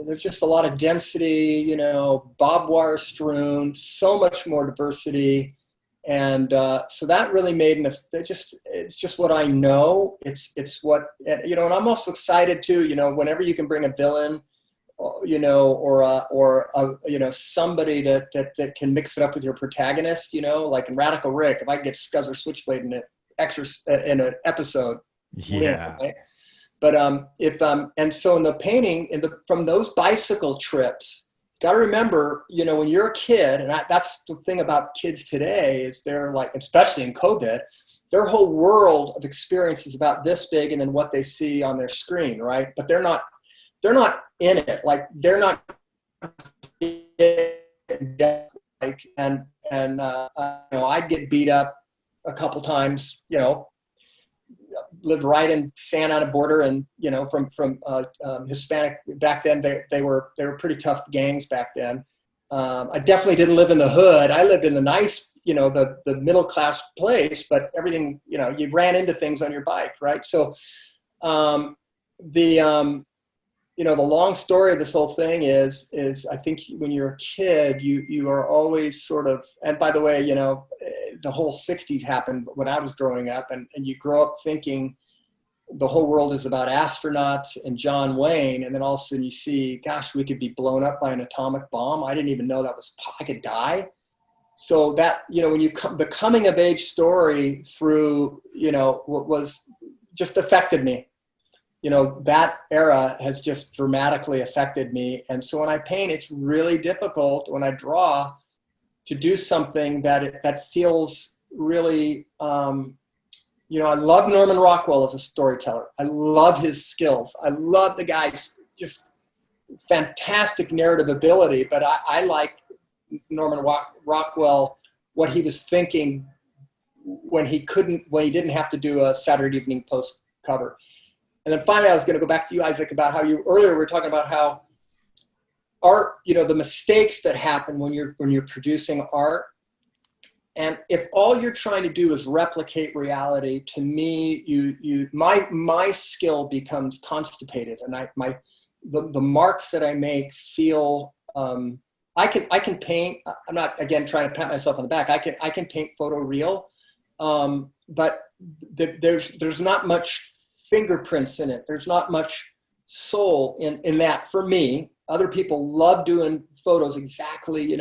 there's just a lot of density, you know, barbed wire strewn, so much more diversity. And so that really made it's just what I know. It's what, you know, and I'm also excited too, you know, whenever you can bring a villain, you know, or you know, somebody that can mix it up with your protagonist, you know, like in Radical Rick, if I can get Scuzzer Switchblade in an episode. Yeah. Right? But and so in the painting, from those bicycle trips, got to remember, you know, when you're a kid, and that's the thing about kids today, is they're like, especially in COVID, their whole world of experience is about this big, and then what they see on their screen, right? But they're not in it, like they're not like, and you know, I'd get beat up a couple times, you know. Lived right in Santa Ana border, and, you know, from Hispanic back then, they were pretty tough gangs back then. I definitely didn't live in the hood. I lived in the nice, you know, the middle class place, but everything, you know, you ran into things on your bike, right? So you know, the long story of this whole thing is I think when you're a kid, you are always sort of, and by the way, you know, the whole 60s happened when I was growing up, and you grow up thinking the whole world is about astronauts and John Wayne, and then all of a sudden you see, gosh, we could be blown up by an atomic bomb. I didn't even know I could die. So that, you know, when the coming of age story through, you know, what was just affected me. that era has just dramatically affected me. And so when I paint, it's really difficult when I draw to do something that feels really, I love Norman Rockwell as a storyteller. I love his skills. I love the guy's just fantastic narrative ability, but I like Norman Rockwell, what he was thinking when he didn't have to do a Saturday Evening Post cover. And then finally, I was going to go back to you, Isaac, about how you earlier were talking about how art, the mistakes that happen when you're producing art. And if all you're trying to do is replicate reality, to me, my skill becomes constipated, and the marks that I make feel. I can paint. I'm not, again, trying to pat myself on the back. I can paint photoreal, but there's not much fingerprints in it. There's not much soul in that for me. Other people love doing photos exactly,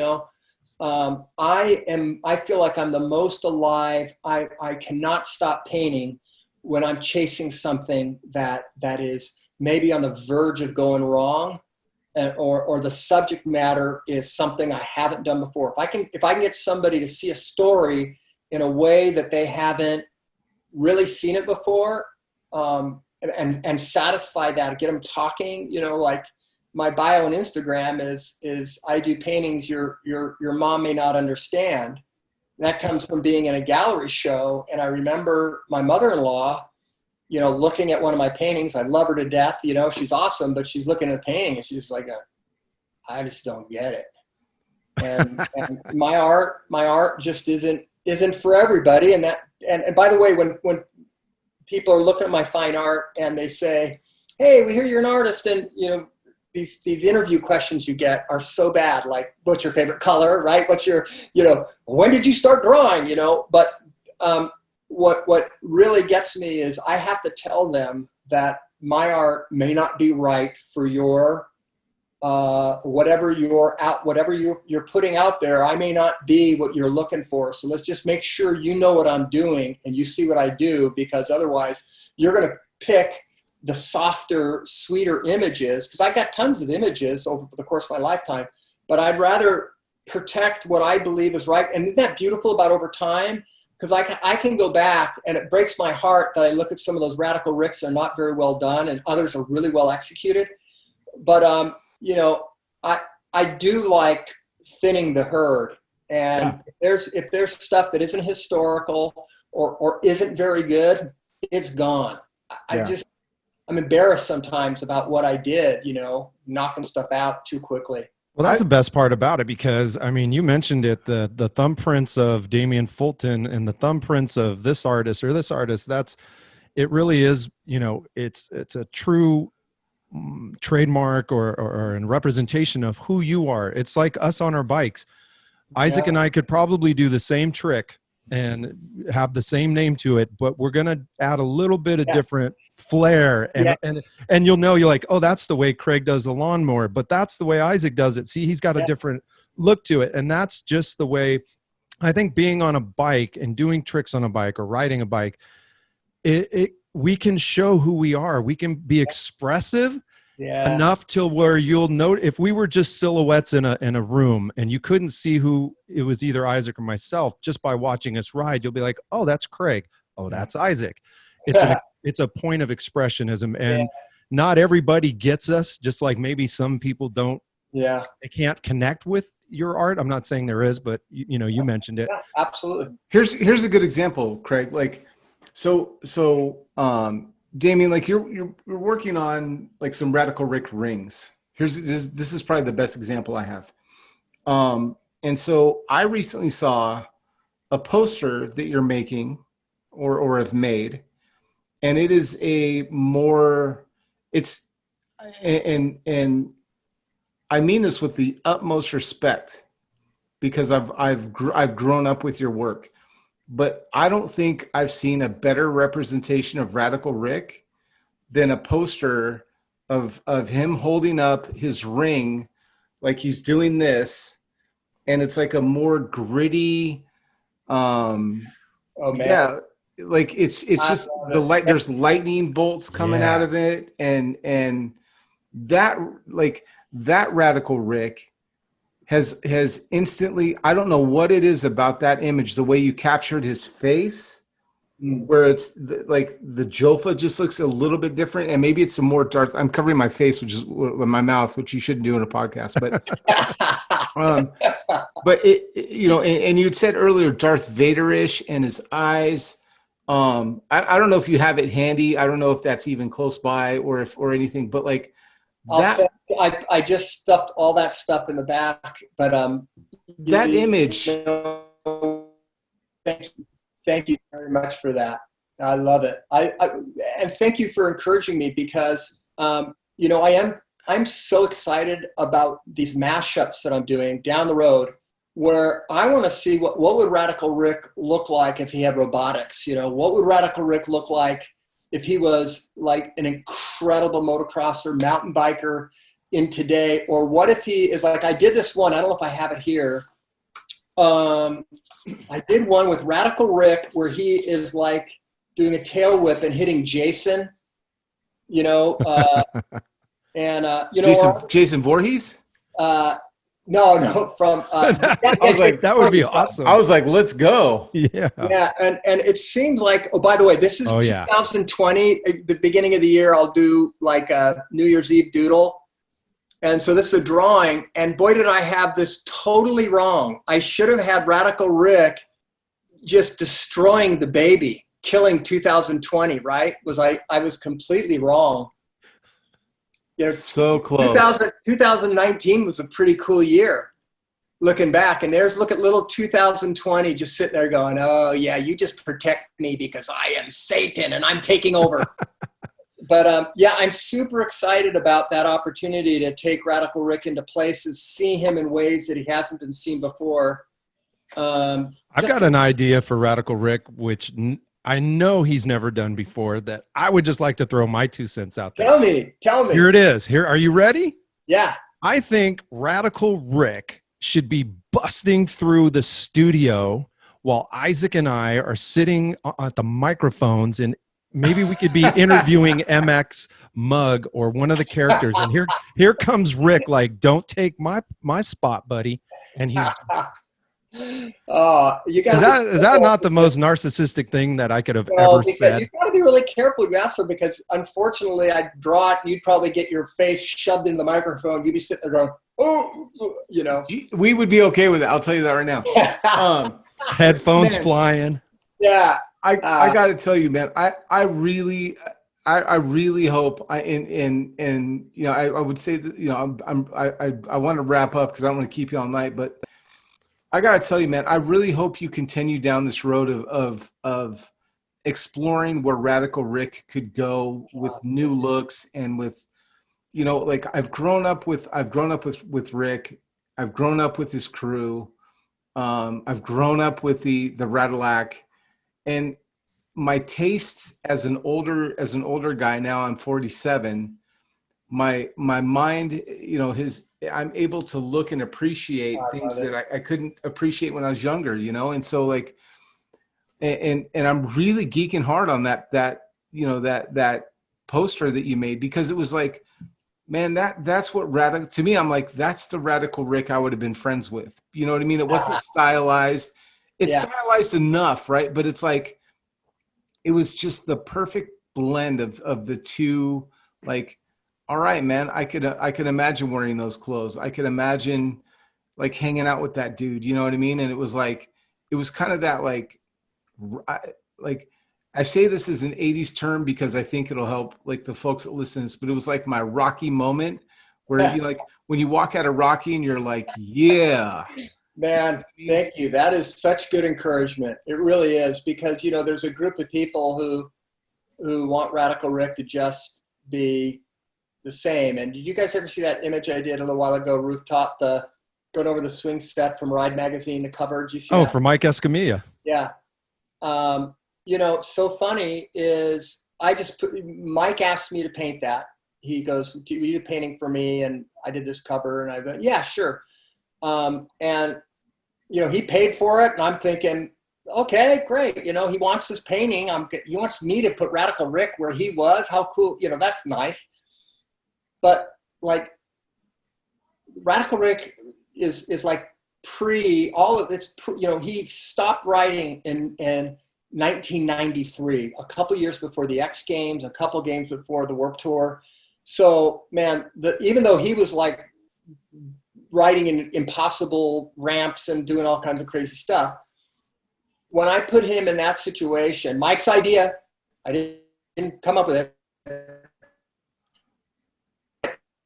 I feel like I'm the most alive. I cannot stop painting when I'm chasing something that is maybe on the verge of going wrong, or the subject matter is something I haven't done before. If I can get somebody to see a story in a way that they haven't really seen it before, and satisfy that, get them talking, like my bio on Instagram is I do paintings your mom may not understand. And that comes from being in a gallery show. And I remember my mother-in-law, looking at one of my paintings. I love her to death. She's awesome, but she's looking at the painting and she's like, I just don't get it. And my art just isn't for everybody. And by the way, when people are looking at my fine art and they say, hey, we hear you're an artist, and these interview questions you get are so bad, like what's your favorite color, right? What's your, when did you start drawing, but what really gets me is I have to tell them that my art may not be right for your whatever you're putting out there. I may not be what you're looking for. So let's just make sure you know what I'm doing and you see what I do, because otherwise you're going to pick the softer, sweeter images, because I got tons of images over the course of my lifetime, but I'd rather protect what I believe is right. And isn't that beautiful about over time? Because I can go back, and it breaks my heart that I look at some of those radical ricks, they're not very well done, and others are really well executed. But I do like thinning the herd, and if there's stuff that isn't historical or isn't very good, it's gone. I'm embarrassed sometimes about what I did, knocking stuff out too quickly. Well, that's the best part about it, because you mentioned it, the thumbprints of Damian Fulton and the thumbprints of this artist or this artist. It really is, it's a true trademark or a representation of who you are. It's like us on our bikes. Isaac and I could probably do the same trick and have the same name to it, but we're going to add a little bit of different flair, and you'll know, you're like, oh, that's the way Craig does the lawnmower, but that's the way Isaac does it. See, he's got a different look to it. And that's just the way I think being on a bike and doing tricks on a bike or riding a bike, we can show who we are. We can be expressive enough till where you'll note, if we were just silhouettes in a room and you couldn't see who it was, either Isaac or myself, just by watching us ride, you'll be like, oh, that's Craig. Oh, that's Isaac. It's a point of expressionism, and not everybody gets us, just like maybe some people don't. Yeah. They can't connect with your art. I'm not saying there is, but you mentioned it. Yeah, absolutely. Here's a good example, Craig. Like, so Damien, like you're working on like some Radical Rick rings. This is probably the best example I have. And so I recently saw a poster that you're making or have made, and it is and I mean this with the utmost respect, because I've grown up with your work, but I don't think I've seen a better representation of Radical Rick than a poster of him holding up his ring like he's doing this, and it's like a more gritty, oh man, like it's I just love the it. light. There's lightning bolts coming out Yeah. of it, and that like that Radical Rick has instantly. I don't know what it is about that image. The way you captured his face, where it's like the Jofa just looks a little bit different, and maybe it's a more Darth. I'm covering my face, which is with my mouth, which you shouldn't do in a podcast, but. But you know, and you had said earlier Darth Vader-ish and his eyes. I don't know if you have it handy. I don't know if that's even close by or anything. But like I'll that say I just stuffed all that stuff in the back, but that image. Thank you very much for that. I love it. And thank you for encouraging me because you know I'm so excited about these mashups that I'm doing down the road, where I want to see what would Radical Rick look like if he had robotics. You know, what would Radical Rick look like if he was like an incredible motocrosser, mountain biker in today, or what if he is like, I did this one, I don't know if I have it here. I did one with Radical Rick where he is like doing a tail whip and hitting Jason, you know, and you know, Jason Voorhees. no, from I was like, that would be awesome. I was like, let's go. Yeah. Yeah, and it seemed like, oh, by the way, this is 2020, the beginning of the year. I'll do like a New Year's Eve doodle. And so this is a drawing, and boy, did I have this totally wrong. I should have had Radical Rick just destroying the baby, killing 2020, right? I was completely wrong. You know, So close. 2019 was a pretty cool year. Looking back, and look at little 2020 just sitting there going, oh yeah, you just protect me because I am Satan and I'm taking over. But yeah, I'm super excited about that opportunity to take Radical Rick into places, see him in ways that he hasn't been seen before. I've got an idea for Radical Rick, which I know he's never done before, that I would just like to throw my 2 cents out there. Tell me. Here it is. Here, are you ready? Yeah. I think Radical Rick should be busting through the studio while Isaac and I are sitting at the microphones, and maybe we could be interviewing MX Mug or one of the characters. And here comes Rick, like, don't take my spot, buddy. And he's Oh, you got is that not the most narcissistic thing that I could have ever said? You got to be really careful you ask for, because unfortunately I'd draw it and you'd probably get your face shoved into the microphone. You'd be sitting there going, oh, you know. We would be okay with it. I'll tell you that right now. Headphones flying. Yeah. I got to tell you, man, I really hope and you know, I would say that, you know, I want to wrap up because I don't want to keep you all night, but I got to tell you, man, I really hope you continue down this road of exploring where Radical Rick could go with new looks and with, you know, like I've grown up with Rick. I've grown up with his crew. I've grown up with the Radillac, and my tastes as an older guy, now I'm 47, my mind, you know, I'm able to look and appreciate things that I couldn't appreciate when I was younger, you know? And so like, and I'm really geeking hard on that you know, that poster that you made, because it was like, man, that's what radical, to me, I'm like, that's the Radical Rick I would have been friends with. You know what I mean? It wasn't stylized. It's stylized enough, right? But it's like, it was just the perfect blend of the two. Like, all right, man, I could imagine wearing those clothes. I could imagine like hanging out with that dude. You know what I mean? And it was like, it was kind of that like I say this as an 80s term because I think it'll help like the folks that listen to this, but it was like my Rocky moment where you like when you walk out of Rocky and you're like, yeah. Man, thank you. That is such good encouragement. It really is, because, you know, there's a group of people who want Radical Rick to just be the same. And did you guys ever see that image I did a little while ago, rooftop, going over the swing set from Ride Magazine, the cover? Did you see that? For Mike Escamilla. Yeah. You know, so funny is Mike asked me to paint that. He goes, "Do you do painting for me?" And I did this cover, and I go, "Yeah, sure." And you know, he paid for it, and I'm thinking, okay, great. You know, he wants this painting. He wants me to put Radical Rick where he was. How cool. You know, that's nice. But like Radical Rick is like all of it's, you know, he stopped writing in 1993, a couple years before the X Games, a couple games before the Warped Tour. So, man, even though he was like writing in impossible ramps and doing all kinds of crazy stuff, when I put him in that situation, Mike's idea, I didn't come up with it.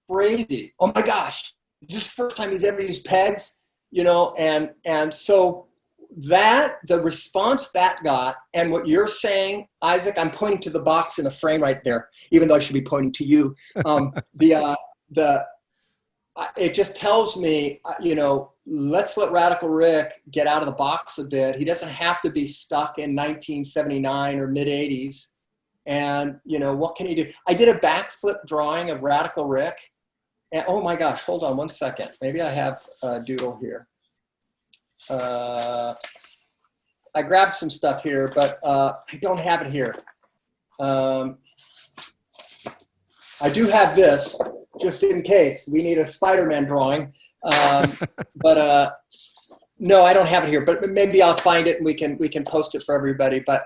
Crazy. Oh my gosh. Is this the first time he's ever used pegs? You know, and so that, the response that got, and what you're saying, Isaac, I'm pointing to the box in the frame right there, even though I should be pointing to you. It just tells me, you know, let's let Radical Rick get out of the box a bit. He doesn't have to be stuck in 1979 or mid 80s. And, you know, what can he do? I did a backflip drawing of Radical Rick. And, oh my gosh, hold on one second. Maybe I have a doodle here. I grabbed some stuff here, but I don't have it here. I do have this, just in case we need a Spider-Man drawing. But no, I don't have it here. But maybe I'll find it and we can post it for everybody. But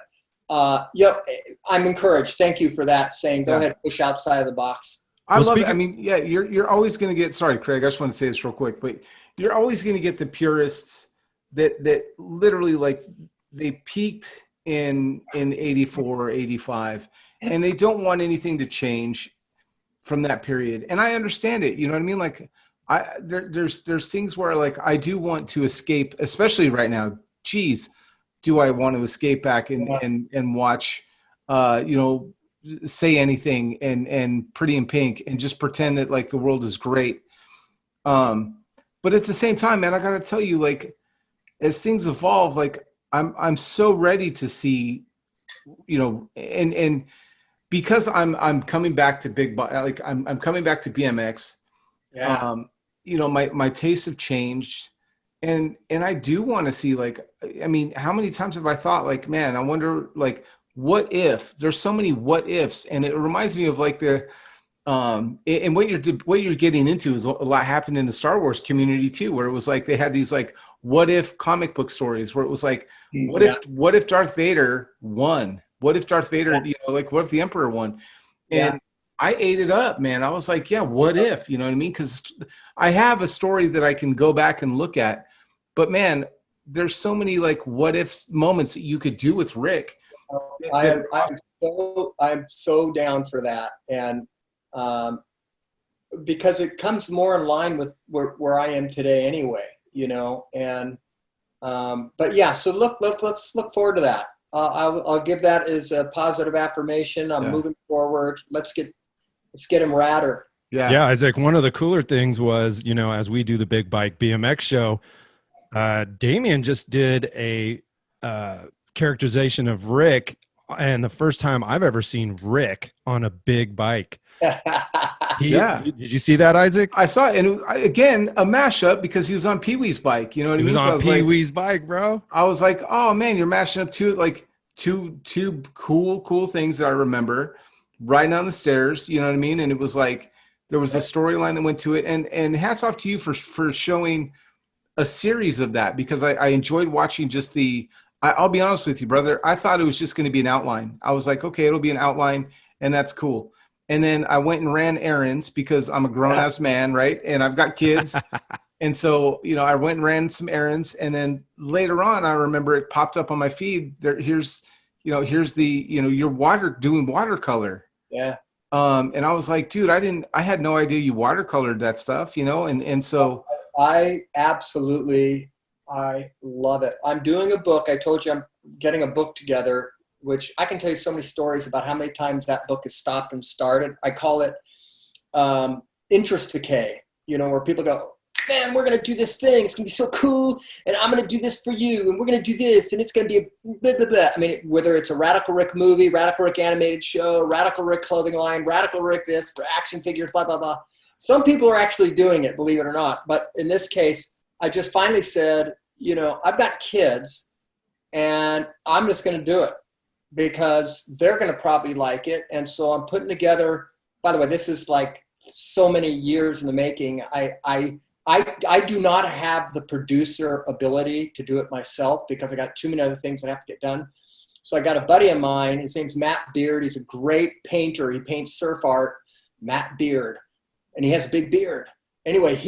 you know, I'm encouraged. Thank you for that. Saying go ahead, push outside of the box. I love it. I mean, yeah, you're always going to get. Sorry, Craig. I just want to say this real quick, but you're always going to get the purists that literally like they peaked in 84 or 85, and they don't want anything to change from that period. And I understand it. You know what I mean? Like there's things where like I do want to escape, especially right now. Geez, do I want to escape back and watch, you know, Say Anything and Pretty in Pink and just pretend that like the world is great. But at the same time, man, I got to tell you, like, as things evolve, like I'm so ready to see, you know, and because I'm coming back to like I'm coming back to BMX. Yeah. You know, my tastes have changed, and I do want to see, like, I mean, how many times have I thought, like, man, I wonder, like, what if? There's so many what ifs, and it reminds me of like the and what you're getting into is a lot happened in the Star Wars community too, where it was like they had these like what if comic book stories where it was like what if Darth Vader won? What if Darth Vader, you know, like what if the Emperor won? And I ate it up, man. I was like, yeah, what if? You know what I mean? Because I have a story that I can go back and look at, but man, there's so many like what if moments that you could do with Rick. I'm so down for that, and because it comes more in line with where I am today anyway, you know. And but yeah, so let's look forward to that. I'll give that as a positive affirmation. I'm moving forward. Let's get him radder. Yeah, Isaac, one of the cooler things was, you know, as we do the Big Bike BMX show, Damien just did a characterization of Rick, and the first time I've ever seen Rick on a big bike. Did you see that, Isaac? I saw it, and again, a mashup because he was on Pee Wee's bike. You know what I mean? He was on Pee Wee's bike, bro. I was like, oh man, you're mashing up two cool things that I remember riding down the stairs. You know what I mean? And it was like there was a storyline that went to it, and hats off to you for showing a series of that, because I enjoyed watching just the. I'll be honest with you, brother. I thought it was just going to be an outline. I was like, okay, it'll be an outline, and that's cool. And then I went and ran errands because I'm a grown-ass man, right? And I've got kids. And so, you know, I went and ran some errands. And then later on, I remember it popped up on my feed. Here's the, you know, you're doing watercolor. Yeah. And I was like, dude, I had no idea you watercolored that stuff, you know? And so. I love it. I'm doing a book. I told you I'm getting a book together, which I can tell you so many stories about how many times that book has stopped and started. I call it interest decay, you know, where people go, man, we're going to do this thing. It's going to be so cool. And I'm going to do this for you. And we're going to do this. And it's going to be a blah, blah, blah. I mean, whether it's a Radical Rick movie, Radical Rick animated show, Radical Rick clothing line, Radical Rick this, for action figures, blah, blah, blah. Some people are actually doing it, believe it or not. But in this case, I just finally said, you know, I've got kids, and I'm just going to do it because they're going to probably like it. And so I'm putting together, by the way, this is like so many years in the making. I do not have the producer ability to do it myself because I got too many other things that have to get done. So I got a buddy of mine. His name's Matt Beard. He's a great painter. He paints surf art, Matt Beard, and he has a big beard. Anyway,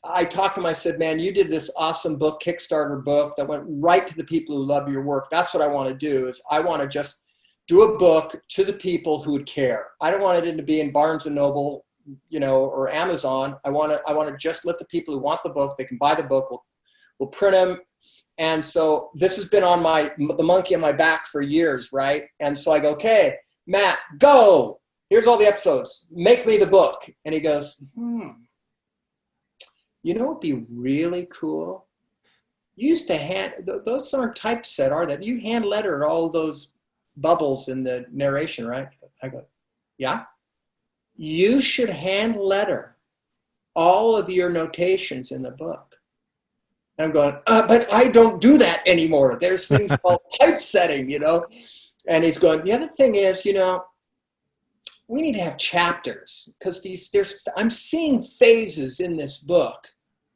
I talked to him. I said, man, you did this awesome book, Kickstarter book that went right to the people who love your work. That's what I want to do is I want to just do a book to the people who would care. I don't want it to be in Barnes and Noble, or Amazon. I want to just let the people who want the book, they can buy the book. We'll print them. And so this has been on the monkey on my back for years, right? And so I go, okay, Matt, go. Here's all the episodes. Make me the book. And he goes, you know what'd be really cool? You used to those aren't typeset, are they? You hand lettered all those bubbles in the narration, right? I go, yeah. You should hand letter all of your notations in the book. And I'm going, but I don't do that anymore. There's things called typesetting, And he's going, the other thing is, we need to have chapters because I'm seeing phases in this book,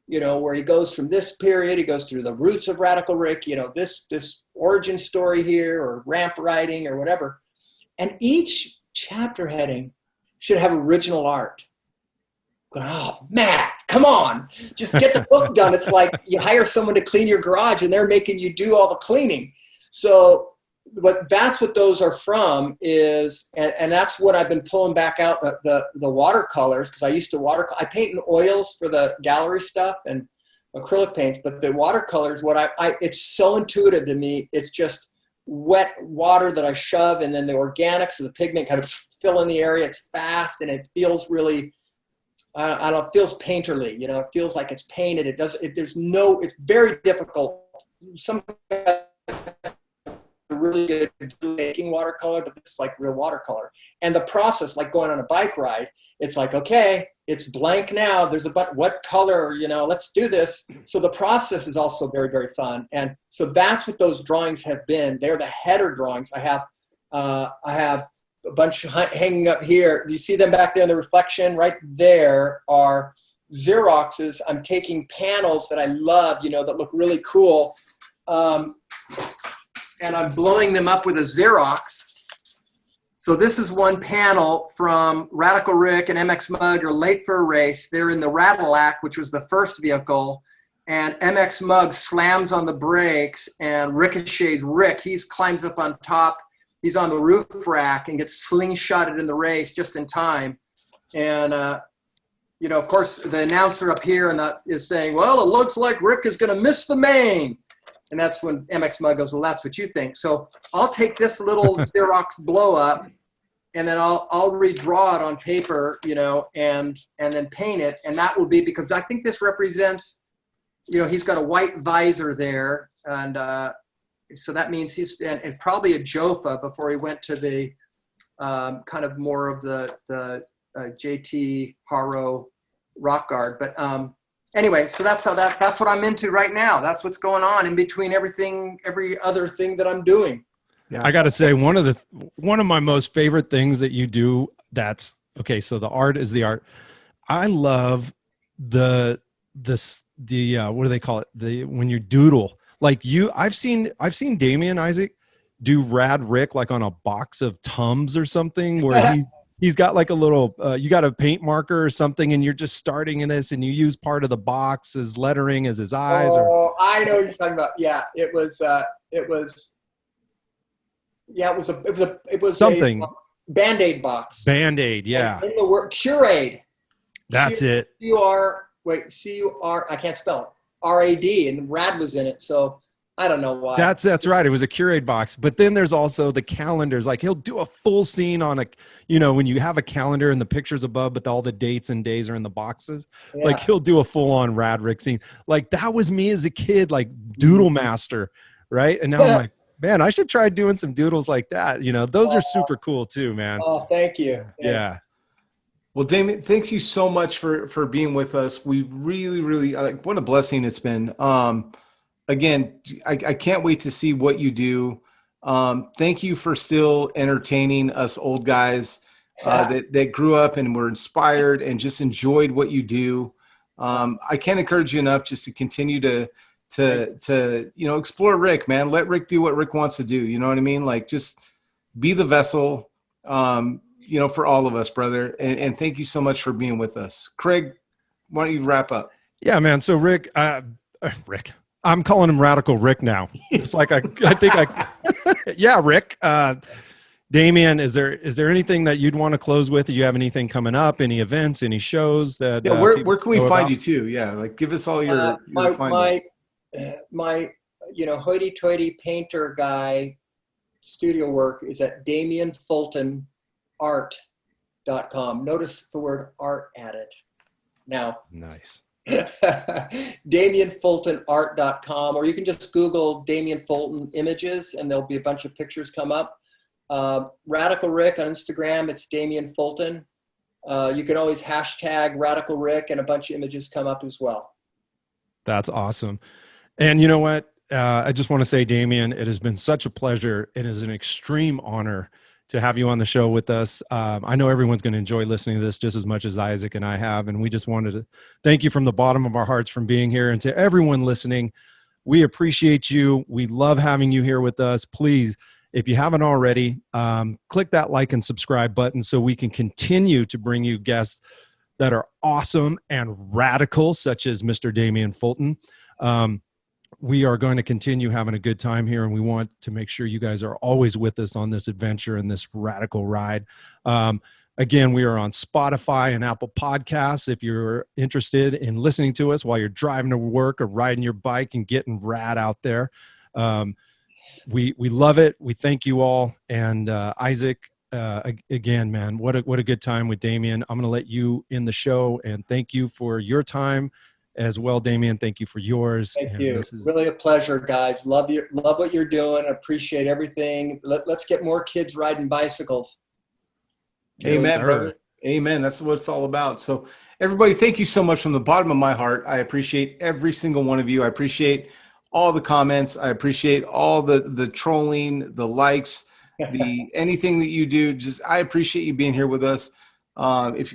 where he goes from this period, he goes through the roots of Radical Rick, this origin story here or ramp writing or whatever. And each chapter heading should have original art. Going, oh, Matt, come on, just get the book done. It's like you hire someone to clean your garage and they're making you do all the cleaning. So that's what those are from is, and that's what I've been pulling back out the watercolors because I used to I paint in oils for the gallery stuff and acrylic paints, but the watercolors, it's so intuitive to me. It's just wet water that I shove, and then the organics of the pigment kind of fill in the area. It's fast and it feels really, I don't know, it feels painterly. It feels like it's painted. It's very difficult. Some guys are really good at making watercolor, but it's like real watercolor. And the process, like going on a bike ride, it's like, okay, it's blank now. There's what color, let's do this. So the process is also very, very fun. And so that's what those drawings have been. They're the header drawings. I have a bunch hanging up here. Do you see them back there in the reflection? Right there are Xeroxes. I'm taking panels that I love, that look really cool. And I'm blowing them up with a Xerox. So this is one panel from Radical Rick and MX Mug are late for a race. They're in the Radillac, which was the first vehicle. And MX Mug slams on the brakes and ricochets Rick. He climbs up on top. He's on the roof rack and gets slingshotted in the race just in time. And, of course, the announcer up here is saying, well, it looks like Rick is going to miss the main. And that's when MX Mug goes, well, that's what you think. So I'll take this little Xerox blow up and then I'll redraw it on paper, and then paint it. And that will be because I think this represents, he's got a white visor there. And so that means he's and probably a Jofa before he went to the kind of more of the JT Haro rock guard. But anyway, so that's what I'm into right now. That's what's going on in between every other thing that I'm doing. Yeah. I got to say one of my most favorite things that you do. That's okay. So the art is the art. I love the what do they call it? When you doodle like I've seen Damien Isaac do Rad Rick like on a box of Tums or something where he's got like a little, you got a paint marker or something and you're just starting in this and you use part of the box as lettering as his eyes. I know what you're talking about. Yeah, it was something. A Band-Aid box. Band-Aid, yeah. And in the word Curade. That's it. C-U-R, I can't spell it. R-A-D, and Rad was in it, so I don't know why. That's right. It was a Curade box. But then there's also the calendars. Like he'll do a full scene on when you have a calendar and the pictures above, but all the dates and days are in the boxes. Yeah. Like he'll do a full on Rad Rick scene. Like that was me as a kid, like doodle master. Right. And now I'm like, man, I should try doing some doodles like that. Those are super cool too, man. Oh, thank you. Yeah. Well, Damien, thank you so much for being with us. We really, really what a blessing it's been. again, I can't wait to see what you do. Thank you for still entertaining us old guys that grew up and were inspired and just enjoyed what you do. I can't encourage you enough just to continue to explore Rick, man. Let Rick do what Rick wants to do. You know what I mean? Like, just be the vessel, for all of us, brother. And thank you so much for being with us. Craig, why don't you wrap up? Yeah, man. So Rick, I'm calling him Radical Rick now. It's like yeah, Rick. Damien, is there anything that you'd want to close with? Do you have anything coming up? Any events? Any shows that? Yeah, where can we find you too? Yeah, like give us all your my hoity-toity painter guy studio work is at DamianFultonArt.com. Notice the word art added. Now, nice. DamianFultonArt.com, or you can just Google Damian Fulton images and there'll be a bunch of pictures come up. Radical Rick on Instagram, it's Damian Fulton. You can always hashtag Radical Rick and a bunch of images come up as well. That's awesome. And you know what? I just want to say, Damien, it has been such a pleasure. It is an extreme honor to have you on the show with us. I know everyone's going to enjoy listening to this just as much as Isaac and I have. And we just wanted to thank you from the bottom of our hearts from being here. And to everyone listening, we appreciate you. We love having you here with us. Please, if you haven't already, click that like and subscribe button so we can continue to bring you guests that are awesome and radical, such as Mr. Damian Fulton. We are going to continue having a good time here, and we want to make sure you guys are always with us on this adventure and this radical ride. Again, we are on Spotify and Apple Podcasts. If you're interested in listening to us while you're driving to work or riding your bike and getting rad out there, we love it. We thank you all. And Isaac, again, man, what a good time with Damien. I'm going to let you in the show, and thank you for your time as well, Damien. Thank you for yours. Thank you. This is really a pleasure, guys. Love what you're doing. Appreciate everything. Let's get more kids riding bicycles. Amen, brother. Amen. That's what it's all about. So everybody, thank you so much from the bottom of my heart. I appreciate every single one of you. I appreciate all the comments. I appreciate all the trolling, the likes, anything that you do. I appreciate you being here with us. If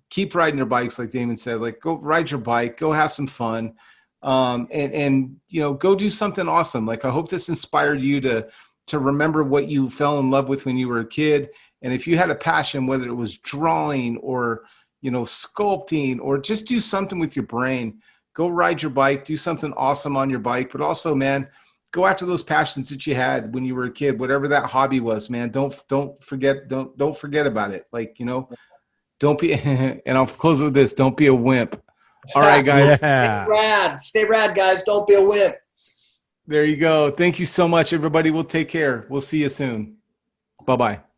keep riding your bikes, like Damon said, like go ride your bike, go have some fun, and go do something awesome. Like, I hope this inspired you to remember what you fell in love with when you were a kid. And if you had a passion, whether it was drawing or sculpting, or just do something with your brain, go ride your bike, do something awesome on your bike. But also, man, go after those passions that you had when you were a kid, whatever that hobby was, man. Don't forget about it. Like, don't be, and I'll close with this, don't be a wimp. All right, guys. Yeah. Stay rad, guys. Don't be a wimp. There you go. Thank you so much, everybody. We'll take care. We'll see you soon. Bye-bye.